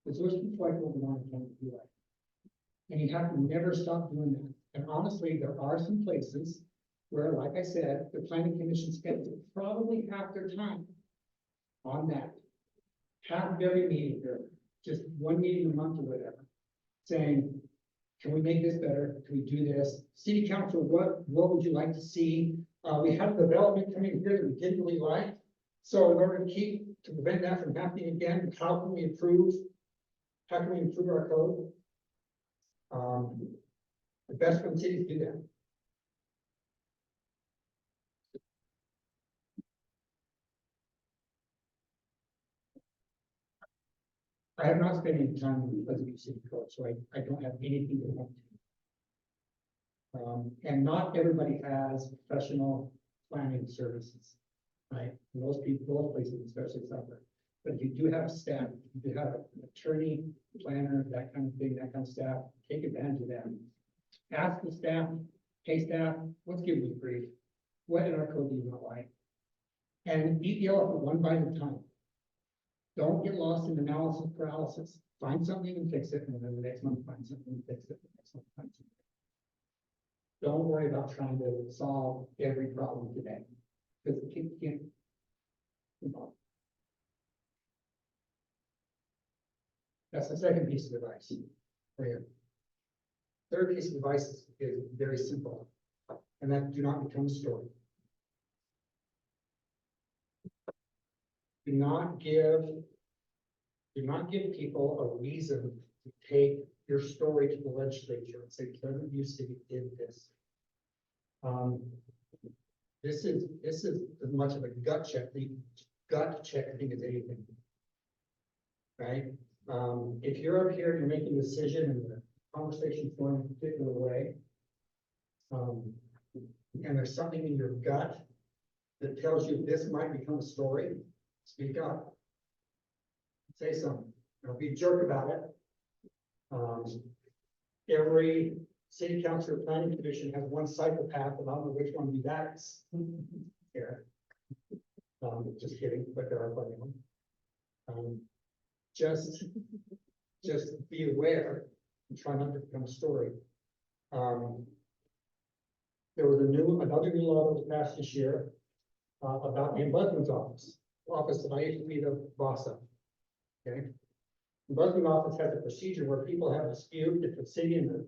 G: Does this reflect what we want it to be like? And you have to never stop doing that. And honestly, there are some places where, like I said, the planning commission spends probably half their time on that. Half of every meeting, or just one meeting a month or whatever, saying, can we make this better? Can we do this? City council, what would you like to see? We had a development coming here that we didn't really like. So in order to prevent that from happening again, how can we improve? How can we improve our code? The best one cities do that. I have not spent any time with the Pleasant View City Code, so I don't have anything to point to. And not everybody has professional planning services, right? Most people, those places, especially suffer. But if you do have staff, if you do have an attorney, planner, that kind of thing, that kind of staff, take advantage of them. Ask the staff, hey staff, what's giving you grief? What in our code do you not like? And eat the elephant one bite at a time. Don't get lost in analysis paralysis. Find something and fix it, and then the next month find something and fix it, the next month find something. Don't worry about trying to solve every problem today, because you can't. That's the second piece of advice for you. Third piece of advice is very simple, and that do not become a story. Do not give people a reason to take your story to the legislature and say, Pleasant View City did this. This is as much of a gut check thing as anything. Right? If you're up here and you're making a decision and the conversation's going a particular way, and there's something in your gut that tells you this might become a story, speak up. Say something. Don't be a jerk about it. Every city council or planning commission has one psychopath, and I don't know which one that is. Here. Just kidding, but there are plenty of them. Just be aware and try not to become a story. There was another new law that was passed this year about the ombudsman's office that I used to be the boss of. Okay. The ombudsman office has a procedure where people have a dispute. If the city and the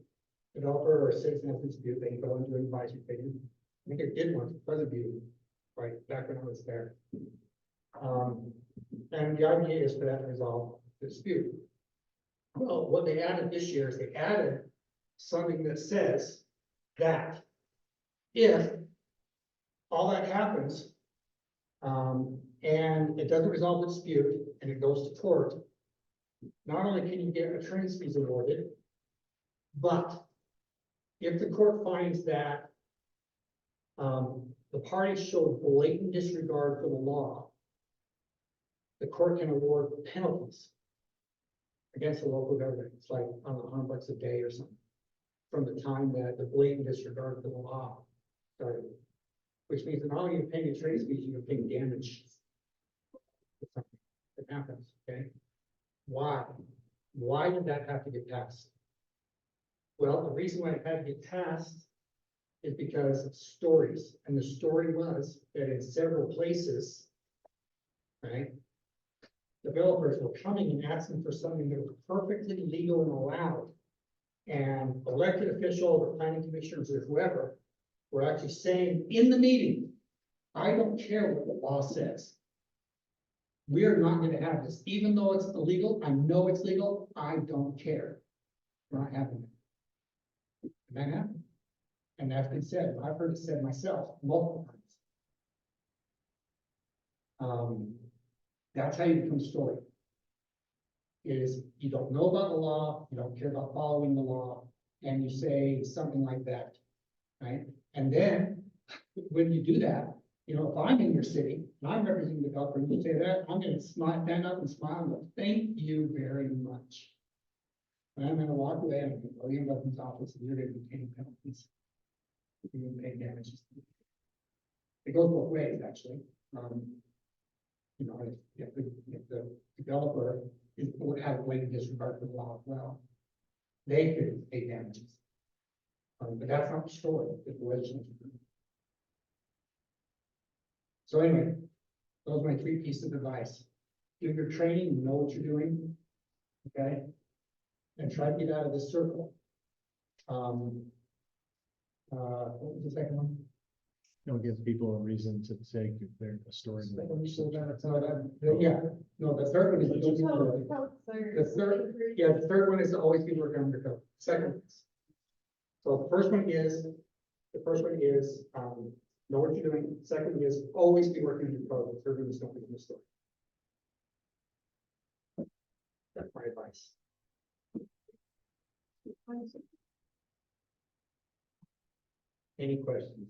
G: developer or citizen has a dispute, they can go into an advisory opinion. I think it did one, Pleasant View right, back when I was there. And the idea is for that to resolve the dispute. Well, what they added this year is they added something that says that if all that happens, and it doesn't resolve the dispute and it goes to court, not only can you get attorney's fees awarded, but if the court finds that the parties showed blatant disregard for the law, the court can award penalties against the local government. It's like $100 a day or something from the time that the blatant disregard for the law started. Which means that not only are you paying attorney's fees, you're paying damage. That happens, okay? Why? Why did that have to get passed? Well, the reason why it had to get passed is because of stories, and the story was that in several places, right, developers were coming and asking for something that was perfectly legal and allowed, and elected officials, or planning commissioners, or whoever, were actually saying in the meeting, I don't care what the law says. We are not going to have this, even though it's illegal. I know it's legal. I don't care. We're not having it. And that happened. And that's been said. I've heard it said myself multiple times. That's how you become story. Is you don't know about the law, you don't care about following the law, and you say something like that, right? And then when you do that, you know, if I'm in your city and I'm representing the developer and you say that, I'm going to stand up and smile and go, thank you very much. And I'm going to walk away and go to the governor's office and you're going to be paying penalties. You're going to pay damages. It goes both ways, actually. You know, if the developer would have blatant disregard for the law as well, they could pay damages. But that's not the story that the legislature. So anyway, those are my 3 pieces of advice. Do your training, know what you're doing, okay? And try to get out of this circle. What was the second one?
A: Don't give people a reason to take their story.
G: Yeah, no, the third one is. The third one is to always be working on your code. Second. So the first one is, know what you're doing. Second is always be working on your code. The third one is don't be in the story. That's my advice. Any questions?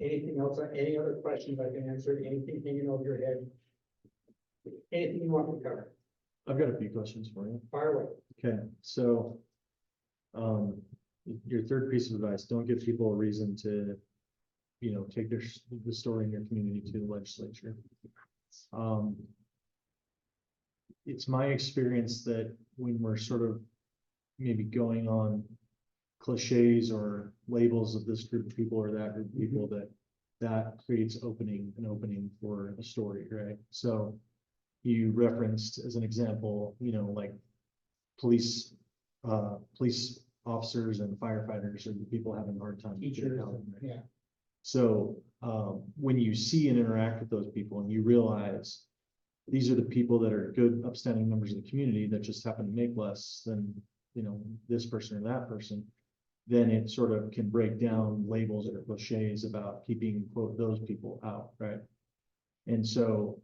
G: Anything else? Any other questions I can answer? Anything hanging over your head? Anything you want to cover?
A: I've got a few questions for you.
G: Fire away.
A: Okay, so your third piece of advice, don't give people a reason to, you know, take the story in your community to the legislature. It's my experience that when we're sort of maybe going on cliches or labels of this group of people or that group of people, that creates an opening for a story, right? So you referenced as an example, you know, like police officers and firefighters are the people having a hard time.
G: Teachers, yeah.
A: So when you see and interact with those people and you realize these are the people that are good, upstanding members of the community that just happen to make less than, you know, this person or that person, then it sort of can break down labels or cliches about keeping, quote, those people out, right? And so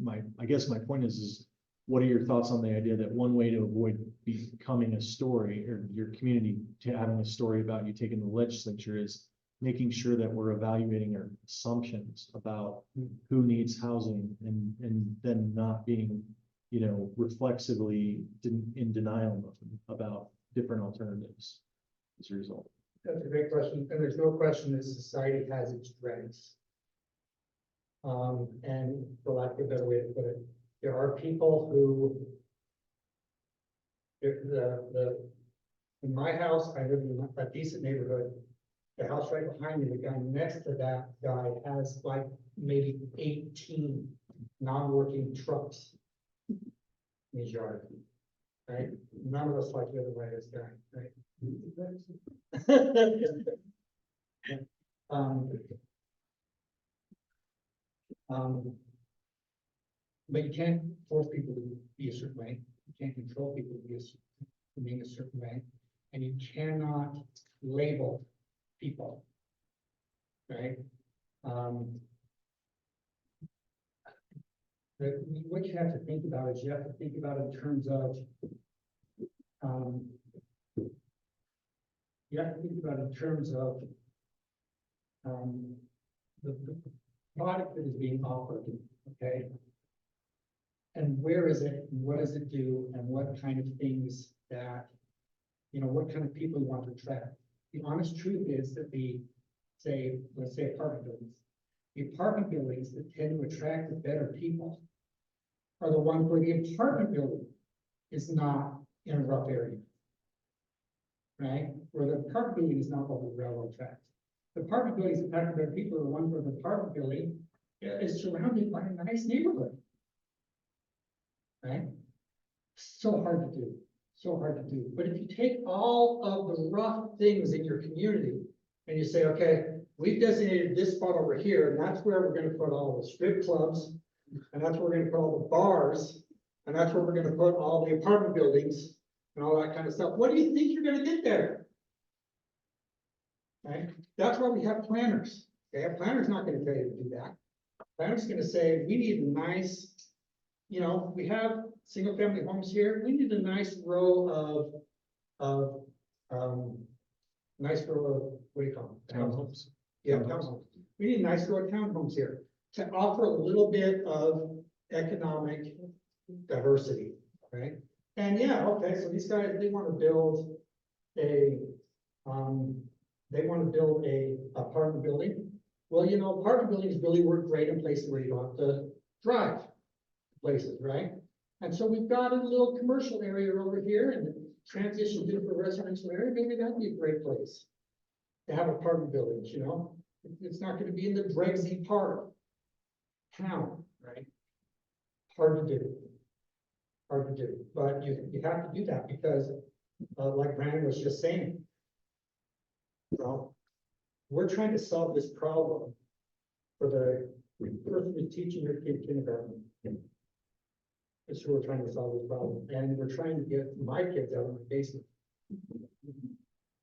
A: I guess my point is what are your thoughts on the idea that one way to avoid becoming a story or your community to having a story about you taking the legislature is making sure that we're evaluating our assumptions about who needs housing and then not being, you know, reflexively in denial about different alternatives as a result.
G: That's a great question, and there's no question that society has its strengths. And for lack of a better way to put it, there are people who, in my house, I live in a decent neighborhood. The house right behind me, the guy next to that guy has like maybe 18 non-working trucks in his yard, right? None of us like living by this guy, right? Um, um, but you can't force people to be a certain way. You can't control people to be to being a certain way. And you cannot label people. Right? What you have to think about is you have to think about it in terms of, you have to think about it in terms of the product that is being offered, okay? And where is it, and what does it do, and what kind of things that, what kind of people you want to attract? The honest truth is that let's say apartment buildings. The apartment buildings that tend to attract the better people are the ones where the apartment building is not in a rough area. Right? Where the apartment building is not over the railroad tracks. The apartment buildings that attract the better people are the ones where the apartment building is surrounded by a nice neighborhood. Right? So hard to do. So hard to do. But if you take all of the rough things in your community and you say, okay, we've designated this spot over here, and that's where we're going to put all the strip clubs, and that's where we're going to put all the bars, and that's where we're going to put all the apartment buildings and all that kind of stuff. What do you think you're going to get there? Right? That's why we have planners. Okay, a planner's not going to tell you to do that. Planner's going to say, we need a nice, we have single family homes here. We need a nice row of what do you call them?
A: Townhomes.
G: Yeah, townhomes. We need a nice row of townhomes here to offer a little bit of economic diversity, right? And yeah, okay, so these guys, they want to build a apartment building. Well, apartment buildings really work great in places where you don't have to drive places, right? And so we've got a little commercial area over here and transition to a residential area. Maybe that'd be a great place to have apartment buildings, It's not going to be in the Dregsy part town, right? Hard to do. Hard to do. But you have to do that because, like Brandon was just saying, we're trying to solve this problem for the person who's teaching your kid kindergarten. That's who we're trying to solve this problem. And we're trying to get my kids out of my basement.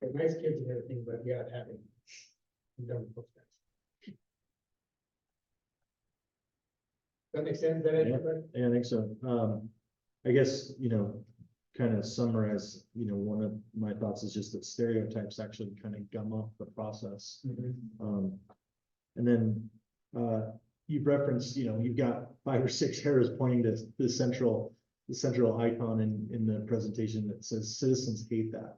G: They're nice kids and everything, but yeah, having. I'm done with that. That makes sense? That
A: Yeah. Yeah, I think so. I guess, kind of summarize, one of my thoughts is just that stereotypes actually kind of gum up the process. And then, you've referenced, you've got 5 or 6 arrows pointing to the central icon in the presentation that says citizens hate that.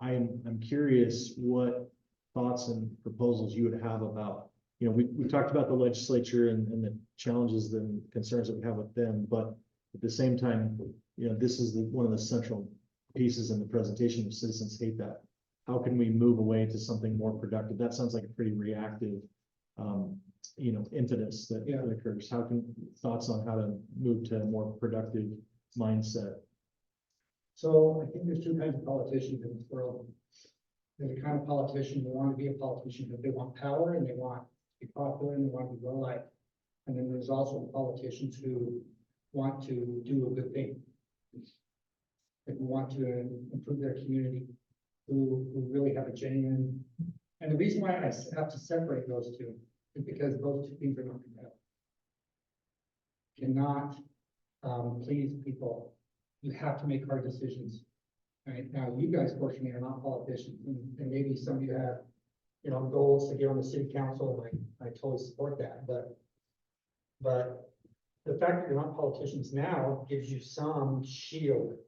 A: I'm curious what thoughts and proposals you would have about, we talked about the legislature and the challenges and concerns that we have with them, but at the same time, this is one of the central pieces in the presentation of citizens hate that. How can we move away to something more productive? That sounds like a pretty reactive, impetus that occurs. Thoughts on how to move to a more productive mindset?
G: So I think there's 2 kinds of politicians in this world. There's a kind of politician who want to be a politician because they want power and they want to be popular and they want to be well liked. And then there's also politicians who want to do a good thing. Who want to improve their community, who really have a genuine. And the reason why I have to separate those two is because those 2 things are not compatible. Cannot please people. You have to make hard decisions. Right now, you guys fortunately are not politicians, and maybe some of you have, goals to get on the city council, and I totally support that. But the fact that you're not politicians now gives you some shield,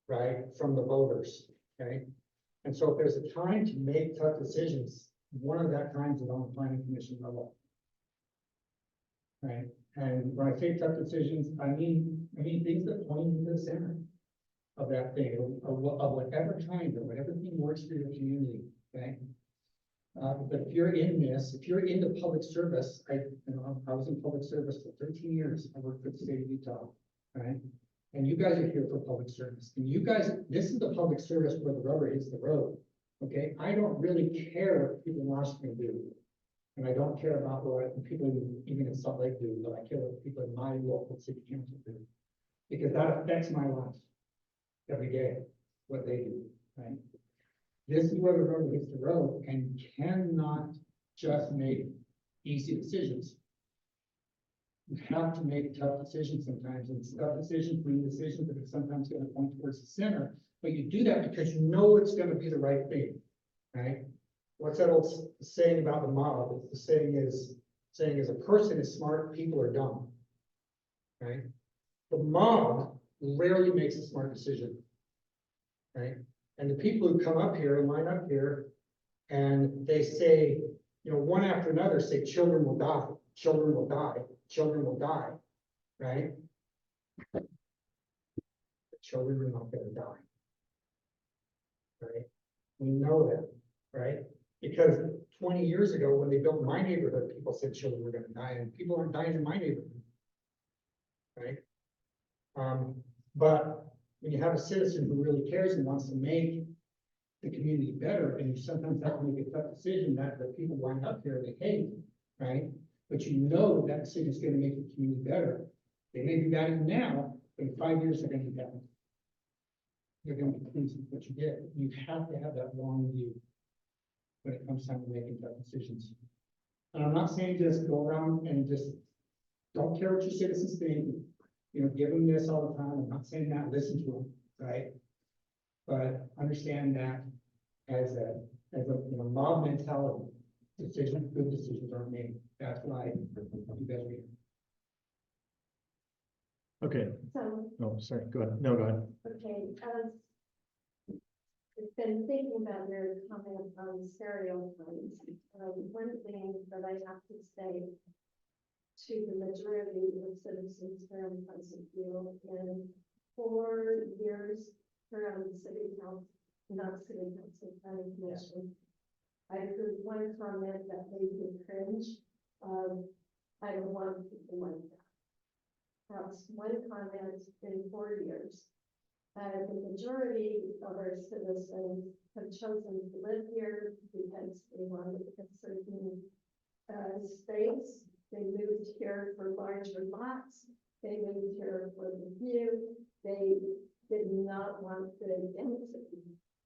G: right, from the voters. Okay, and so if there's a time to make tough decisions, one of that times is on the planning commission level. Right, and when I say tough decisions, I mean things that point into the center of that thing, of whatever kind, or whatever thing works for your community, okay? But if you're into public service, I was in public service for 13 years. I worked for the state of Utah, right? And you guys are here for public service. And you guys, this is the public service where the rubber hits the road. Okay, I don't really care what people in Washington do. And I don't care about what the people even in Salt Lake do, but I care what the people in my local city council do. Because that affects my life every day, what they do, right? This is where the rubber hits the road, and you cannot just make easy decisions. You have to make tough decisions sometimes, and it's tough decisions, green decisions that are sometimes gonna point towards the center, but you do that because you know it's gonna be the right thing, right? What's that old saying about the mob? The saying is a person is smart, people are dumb. Right? The mob rarely makes a smart decision. Right? And the people who come up here and line up here and they say, you know, one after another say children will die, children will die, children will die, right? The children are not gonna die. Right? We know that, right? Because 20 years ago, when they built my neighborhood, people said children were gonna die, and people aren't dying in my neighborhood. Right? But when you have a citizen who really cares and wants to make the community better, and you sometimes have to make a tough decision that the people line up here, they hate, right? But you know that decision is gonna make the community better. They may be bad now, but in 5 years, they're gonna be better. You're gonna be pleased with what you get. You have to have that long view when it comes time to making tough decisions. And I'm not saying just go around and just don't care what your citizens think, you know, give them this all the time. I'm not saying that, listen to them, right? But understand that as a you know, mob mentality, good decisions aren't made. That's why you better be.
A: Okay,
I: So,
A: oh, sorry, go ahead. No, go ahead.
I: okay, I've been thinking about your comment on stereotypes. One thing that I have to say to the majority of citizens here in Pleasantville, in 4 years around the city council, not city council, planning commission, I heard one comment that made me cringe. I don't want people like that. That's one comment in 4 years. The majority of our citizens have chosen to live here because they wanted a certain space. They moved here for larger lots. They moved here for the view. They did not want the density.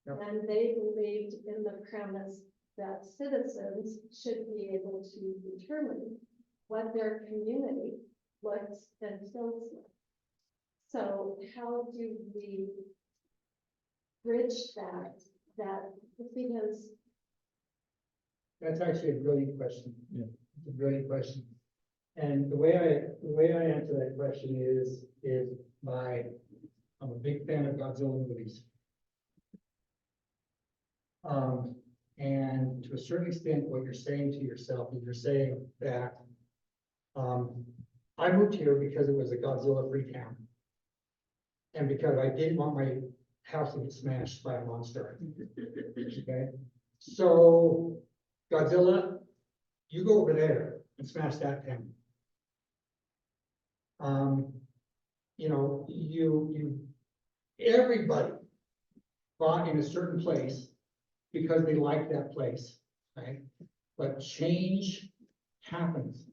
G: Yep.
I: And they believed in the premise that citizens should be able to determine what their community looks and feels like. So how do we bridge that because
G: That's actually a brilliant question.
A: Yeah.
G: It's a brilliant question. And the way I answer that question is by, I'm a big fan of Godzilla movies. And to a certain extent, what you're saying to yourself is you're saying that, I moved here because it was a Godzilla-free town. And because I didn't want my house to get smashed by a monster. Okay, so Godzilla, you go over there and smash that town. You know, everybody bought in a certain place because they like that place, right? But change happens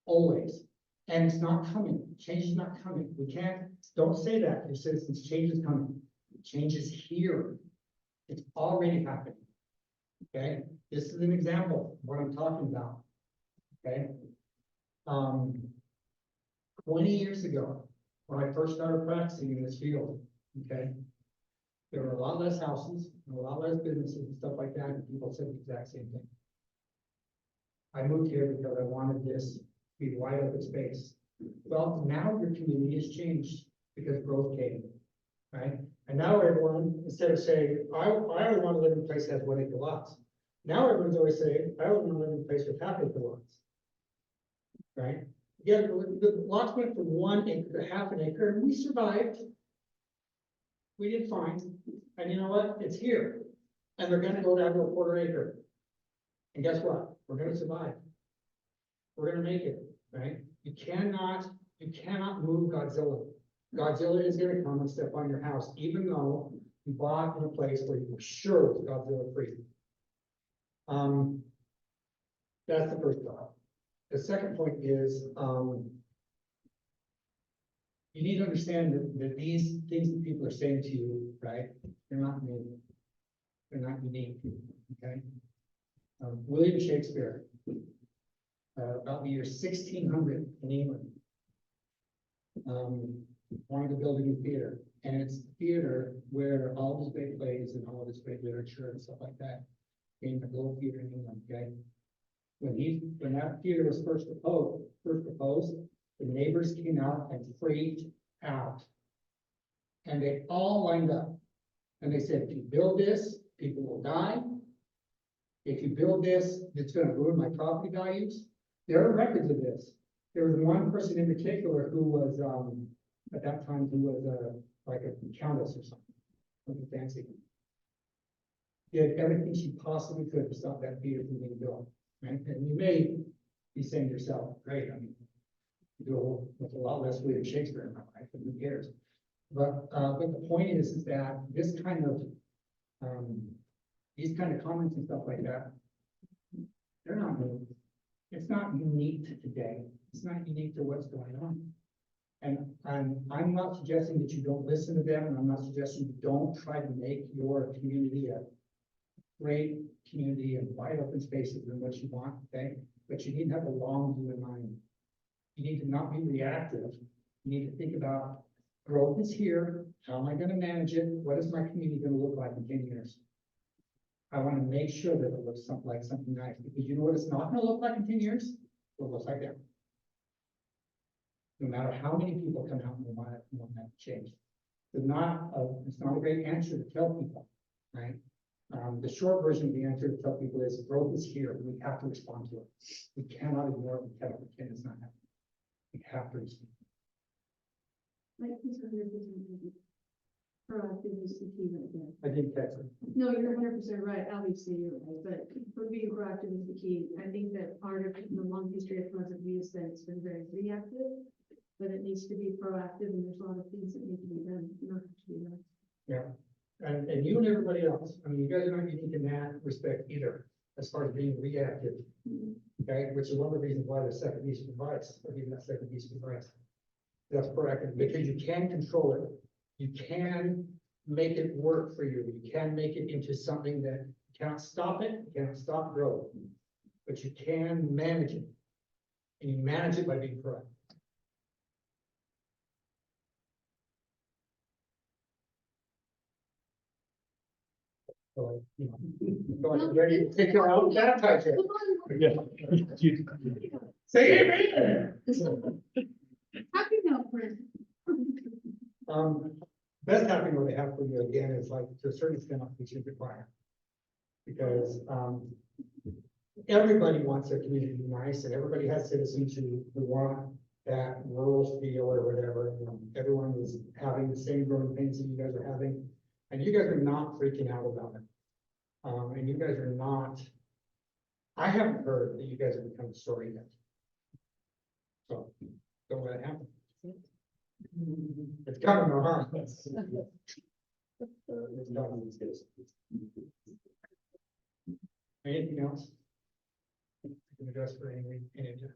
G: always, and it's not coming. Change is not coming. We can't, don't say that to your citizens. Change is coming. Change is here. It's already happening. Okay, this is an example of what I'm talking about. Okay. 20 years ago, when I first started practicing in this field, okay, there were a lot less houses, and a lot less businesses and stuff like that, and people said the exact same thing. I moved here because I wanted this to be wide open space. Well, now your community has changed because growth came, right? And now everyone, instead of saying, I only want to live in a place that has 1 acre lots. Now everyone's always saying, I only want to live in a place with 1/2 acre lots. Right? Yeah, the lots went from 1 acre to 1/2 acre, and we survived. We did fine. And you know what? It's here. And they're gonna go down to a 1/4 acre. And guess what? We're gonna survive. We're gonna make it, right? You cannot move Godzilla. Godzilla is gonna come and step on your house, even though You bought in a place where you were sure it was Godzilla free. That's the first thought. The second point is, you need to understand that these things that people are saying to you, right, they're not new. They're not unique, okay? William Shakespeare, about the year 1600 in England, wanted to build a new theater. And it's the theater where all of his great plays and all of his great literature and stuff like that came to the little theater in England, okay? When that theater was first proposed, the neighbors came out and freaked out. And they all lined up. And they said, if you build this, people will die. If you build this, it's gonna ruin my property values. There are records of this. There was one person in particular who was, at that time, who was like a countess or something fancy. She had everything she possibly could to stop that theater from being built. Right? And you may be saying to yourself, great, I mean, you do with a lot less William Shakespeare in my life, but who cares? But the point is that this kind of, these kind of comments and stuff like that, they're not new. It's not unique to today. It's not unique to what's going on. And I'm not suggesting that you don't listen to them, and I'm not suggesting you don't try to make your community a great community and wide open spaces and what you want, okay? But you need to have a long view in mind. You need to not be reactive. You need to think about growth is here. How am I going to manage it? What is my community going to look like in 10 years? I want to make sure that it looks something like something nice, because you know what it's not going to look like in 10 years? It looks like that. No matter how many people come out and want that to change. It's not a great answer to tell people, right? The short version of the answer to tell people is growth is here. We have to respond to it. We cannot ignore it. We cannot pretend it's not happening. We have to respond.
H: Like, it's 100% proactive is the key right there.
G: I didn't catch it.
H: No, you're 100% right, obviously you're right, but for being proactive is the key. I think that part of the long history of Pleasant View is that it's been very reactive, but it needs to be proactive, and there's a lot of things that need to be done in order to do that.
G: Yeah. And you and everybody else, I mean, you guys are not unique in that respect either, as far as being reactive. Okay, which is one of the reasons why the second piece of advice, or even that second piece of advice. That's proactive, because you can control it. You can make it work for you. You can make it into something that you cannot stop it, you cannot stop growth, but you can manage it. And you manage it by being proactive. So, you know, so I'm ready to take her out, baptize her. Say amen.
H: Happy now, friend.
G: Best happy note I have for you again is like, to a certain extent, we should require. Because, everybody wants their community to be nice, and everybody has citizens who want that rural feel or whatever. You know, everyone is having the same growing pains that you guys are having, and you guys are not freaking out about it. And you guys are not, I haven't heard that you guys have become a story yet. So, don't let it happen. It's coming, no harm. It's coming these days. Anything else? You can address for any of you.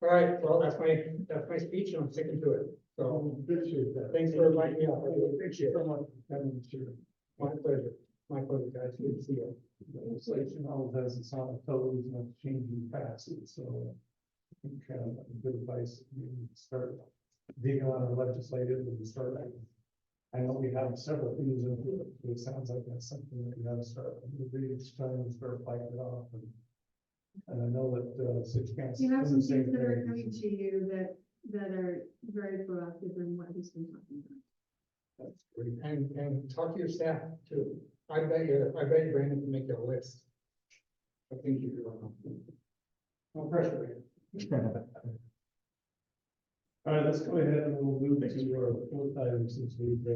G: All right, well, that's my speech, and I'm sticking to it. So,
C: Appreciate that.
G: thanks for inviting me up. I really appreciate it.
C: Someone having to share.
G: My pleasure. My pleasure, guys. Good to see you.
C: Legislation always has its own toes and it's changing fast, so I think, good advice, we start digging on our legislative and start. I know we have several things in it, but it sounds like that's something that we gotta start, each time and start fighting it off. And I know that, Six Cans.
H: You have some things that are coming to you that are very proactive in what he's been talking about.
G: That's great. And talk to your staff too. I bet you Brandon can make you a list. I think you do. No pressure.
C: All right, let's go ahead and we'll move to our fourth item since we've,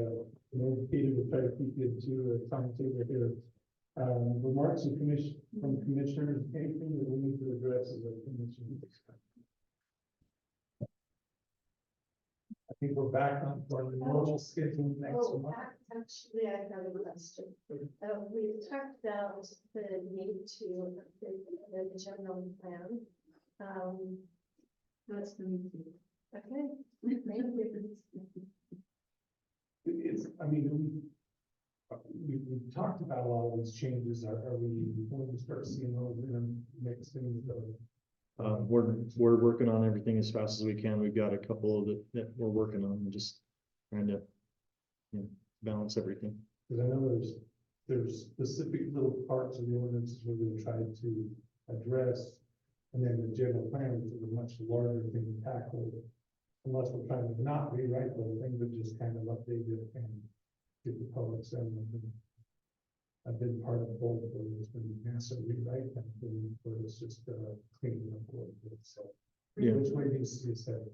C: indicated we'll try to keep it to a timetable here. Remarks and from commissioners, anything that we need to address as a commission? I think we're back on our normal schedule next
I: Oh,
C: month.
I: actually, I have a question. We've talked about the need to update the general plan.
H: That's coming to.
I: Okay, thank you.
C: It's, I mean, we've talked about a lot of these changes. Are we going to start seeing those in the next thing?
A: We're working on everything as fast as we can. We've got a couple of that we're working on, and just trying to, you know, balance everything.
C: Because I know there's specific little parts of the ordinances we're gonna try to address. And then the general plan, which is a much larger thing to tackle. Unless we're trying to not rewrite the whole thing, but just kind of update it and get the public sentiment. I've been part of both of those. It's been massive rewrite and then where it's just cleaning up a little bit. So
A: Yeah.
C: which way needs to be said?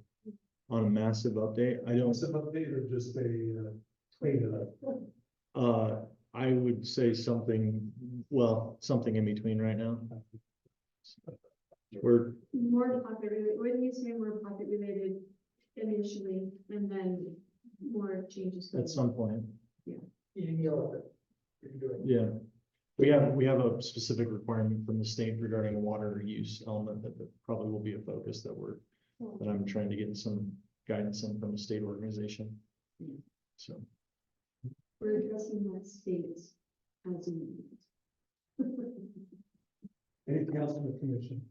A: On a massive update, I don't,
C: Massive update or just a clean it up?
A: I would say something, well, something in between right now. We're,
H: More pocket related, when you say more pocket related initially, and then more changes.
A: at some point,
G: Eating the elephant. You can do it.
A: yeah. We have a specific requirement from the state regarding a water use element that probably will be a focus that I'm trying to get some guidance on from the state organization. So,
H: We're addressing that states as a need.
C: Anything else from the commission?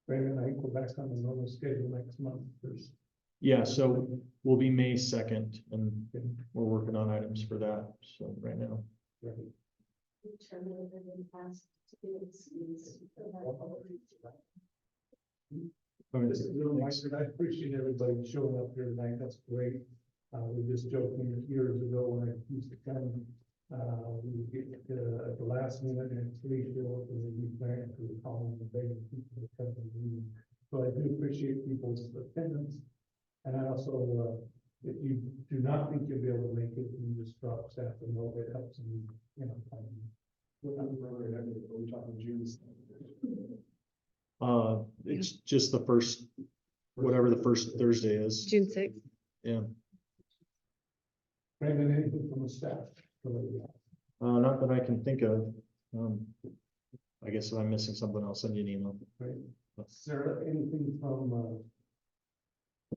C: Brandon, I think we're back on the normal schedule next month. There's
A: yeah, so we'll be May 2nd, and we're working on items for that, so right now.
I: Determine whether it has to be excused.
C: This is really nice, and I appreciate everybody showing up here tonight. That's great. We were just joking that years ago when I used to come, we would get at the last minute and three show up and then we grant to the column and begging people to come to the meeting. So I do appreciate people's attendance. And I also, if you do not think you'll be able to make it, you just drop staff a note. It helps them, you know. We're talking June.
A: It's just the first, whatever the first Thursday is.
B: June 6th.
A: Yeah,
C: Brandon, anything from the staff?
A: not that I can think of. I guess if I'm missing something, I'll send you an email.
C: Sarah, anything from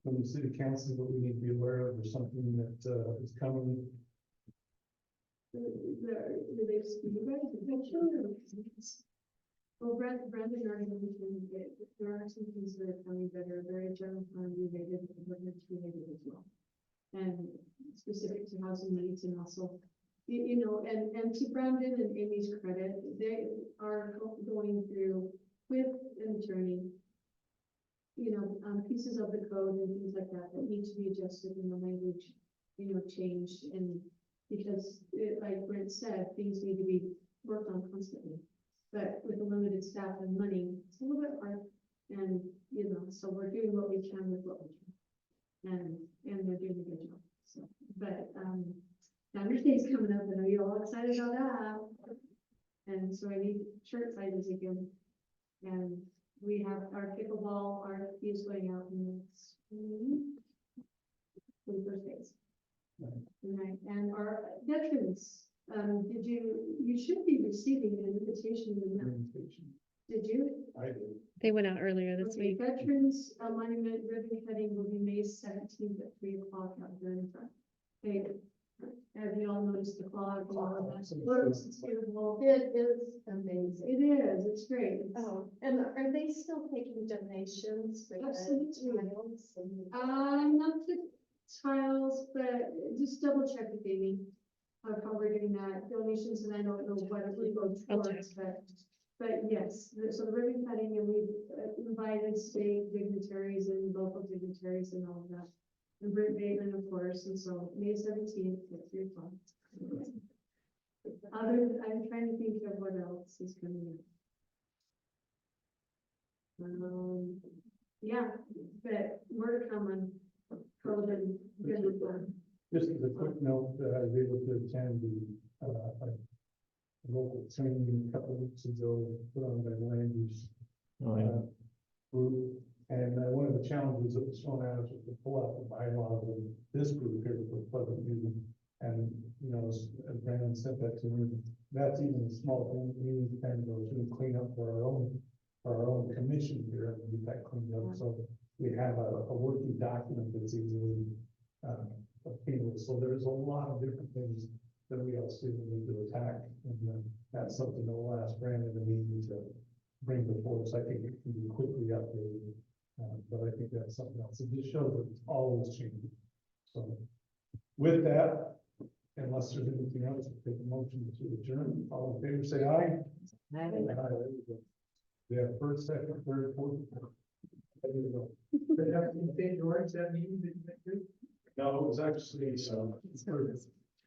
C: the city council that we need to be aware of or something that is coming?
H: Well, Brandon already mentioned that there are some things that are coming that are very general fund related and government related as well. And specific to housing needs and also, you know, and to Brandon and Amy's credit, they are going through with an attorney, you know, pieces of the code and things like that that need to be adjusted in the language, you know, changed. And because like Brent said, things need to be worked on constantly. But with the limited staff and money, it's a little bit hard. And, you know, so we're doing what we can with what we can. And they're doing a good job. So, but, Father's Day's coming up, and are you all excited about that? And so I need shirt sizes again. And we have our pickleball, our is going out in the next week. For the first days. Right, and our veterans, you should be receiving an invitation in the mail. Did you?
C: I do.
B: They went out earlier this
H: Okay,
B: week.
H: Veterans Monument ribbon cutting will be May 17th at 3:00 out there in front. Hey, have you all noticed the clock? and all of that? It's beautiful.
I: It is amazing.
H: It is, it's great.
I: Oh, and are they still taking donations for the
H: Absolutely.
I: child?
H: Not the tiles, but just double check with Amy. How we're getting that donations, and I don't know what it would go
B: I'll
H: towards, but yes, so the ribbon cutting, and we've invited state dignitaries and local dignitaries and all of that. And Britt Bateman, of course, and so May 17th at 3:00. I'm trying to think of what else is coming up. Yeah, but more to come on code and good reform.
C: Just as a quick note, I was able to attend the local training a couple weeks ago, put on by land use
A: Oh, yeah.
C: group, And one of the challenges that was thrown at us was to pull out the bylaws of this group here for Pleasant View. And, you know, as Brandon said that to me, that's even a small thing, we need to kind of go through and clean up for our own commission here and get that cleaned up. So we have a working document that's easily, appealable. So there's a lot of different things that we also need to attack. And that's something that will ask Brandon and me to bring before us. I think it can be quickly updated. But I think that's something else. It just shows that it's always changing. So with that, unless there's anything else, I'll take a motion to adjourn. All in favor, say aye. Aye. We have first, second, third, fourth. There you go.
F: But after you say George, that means that you.
C: No, it was actually,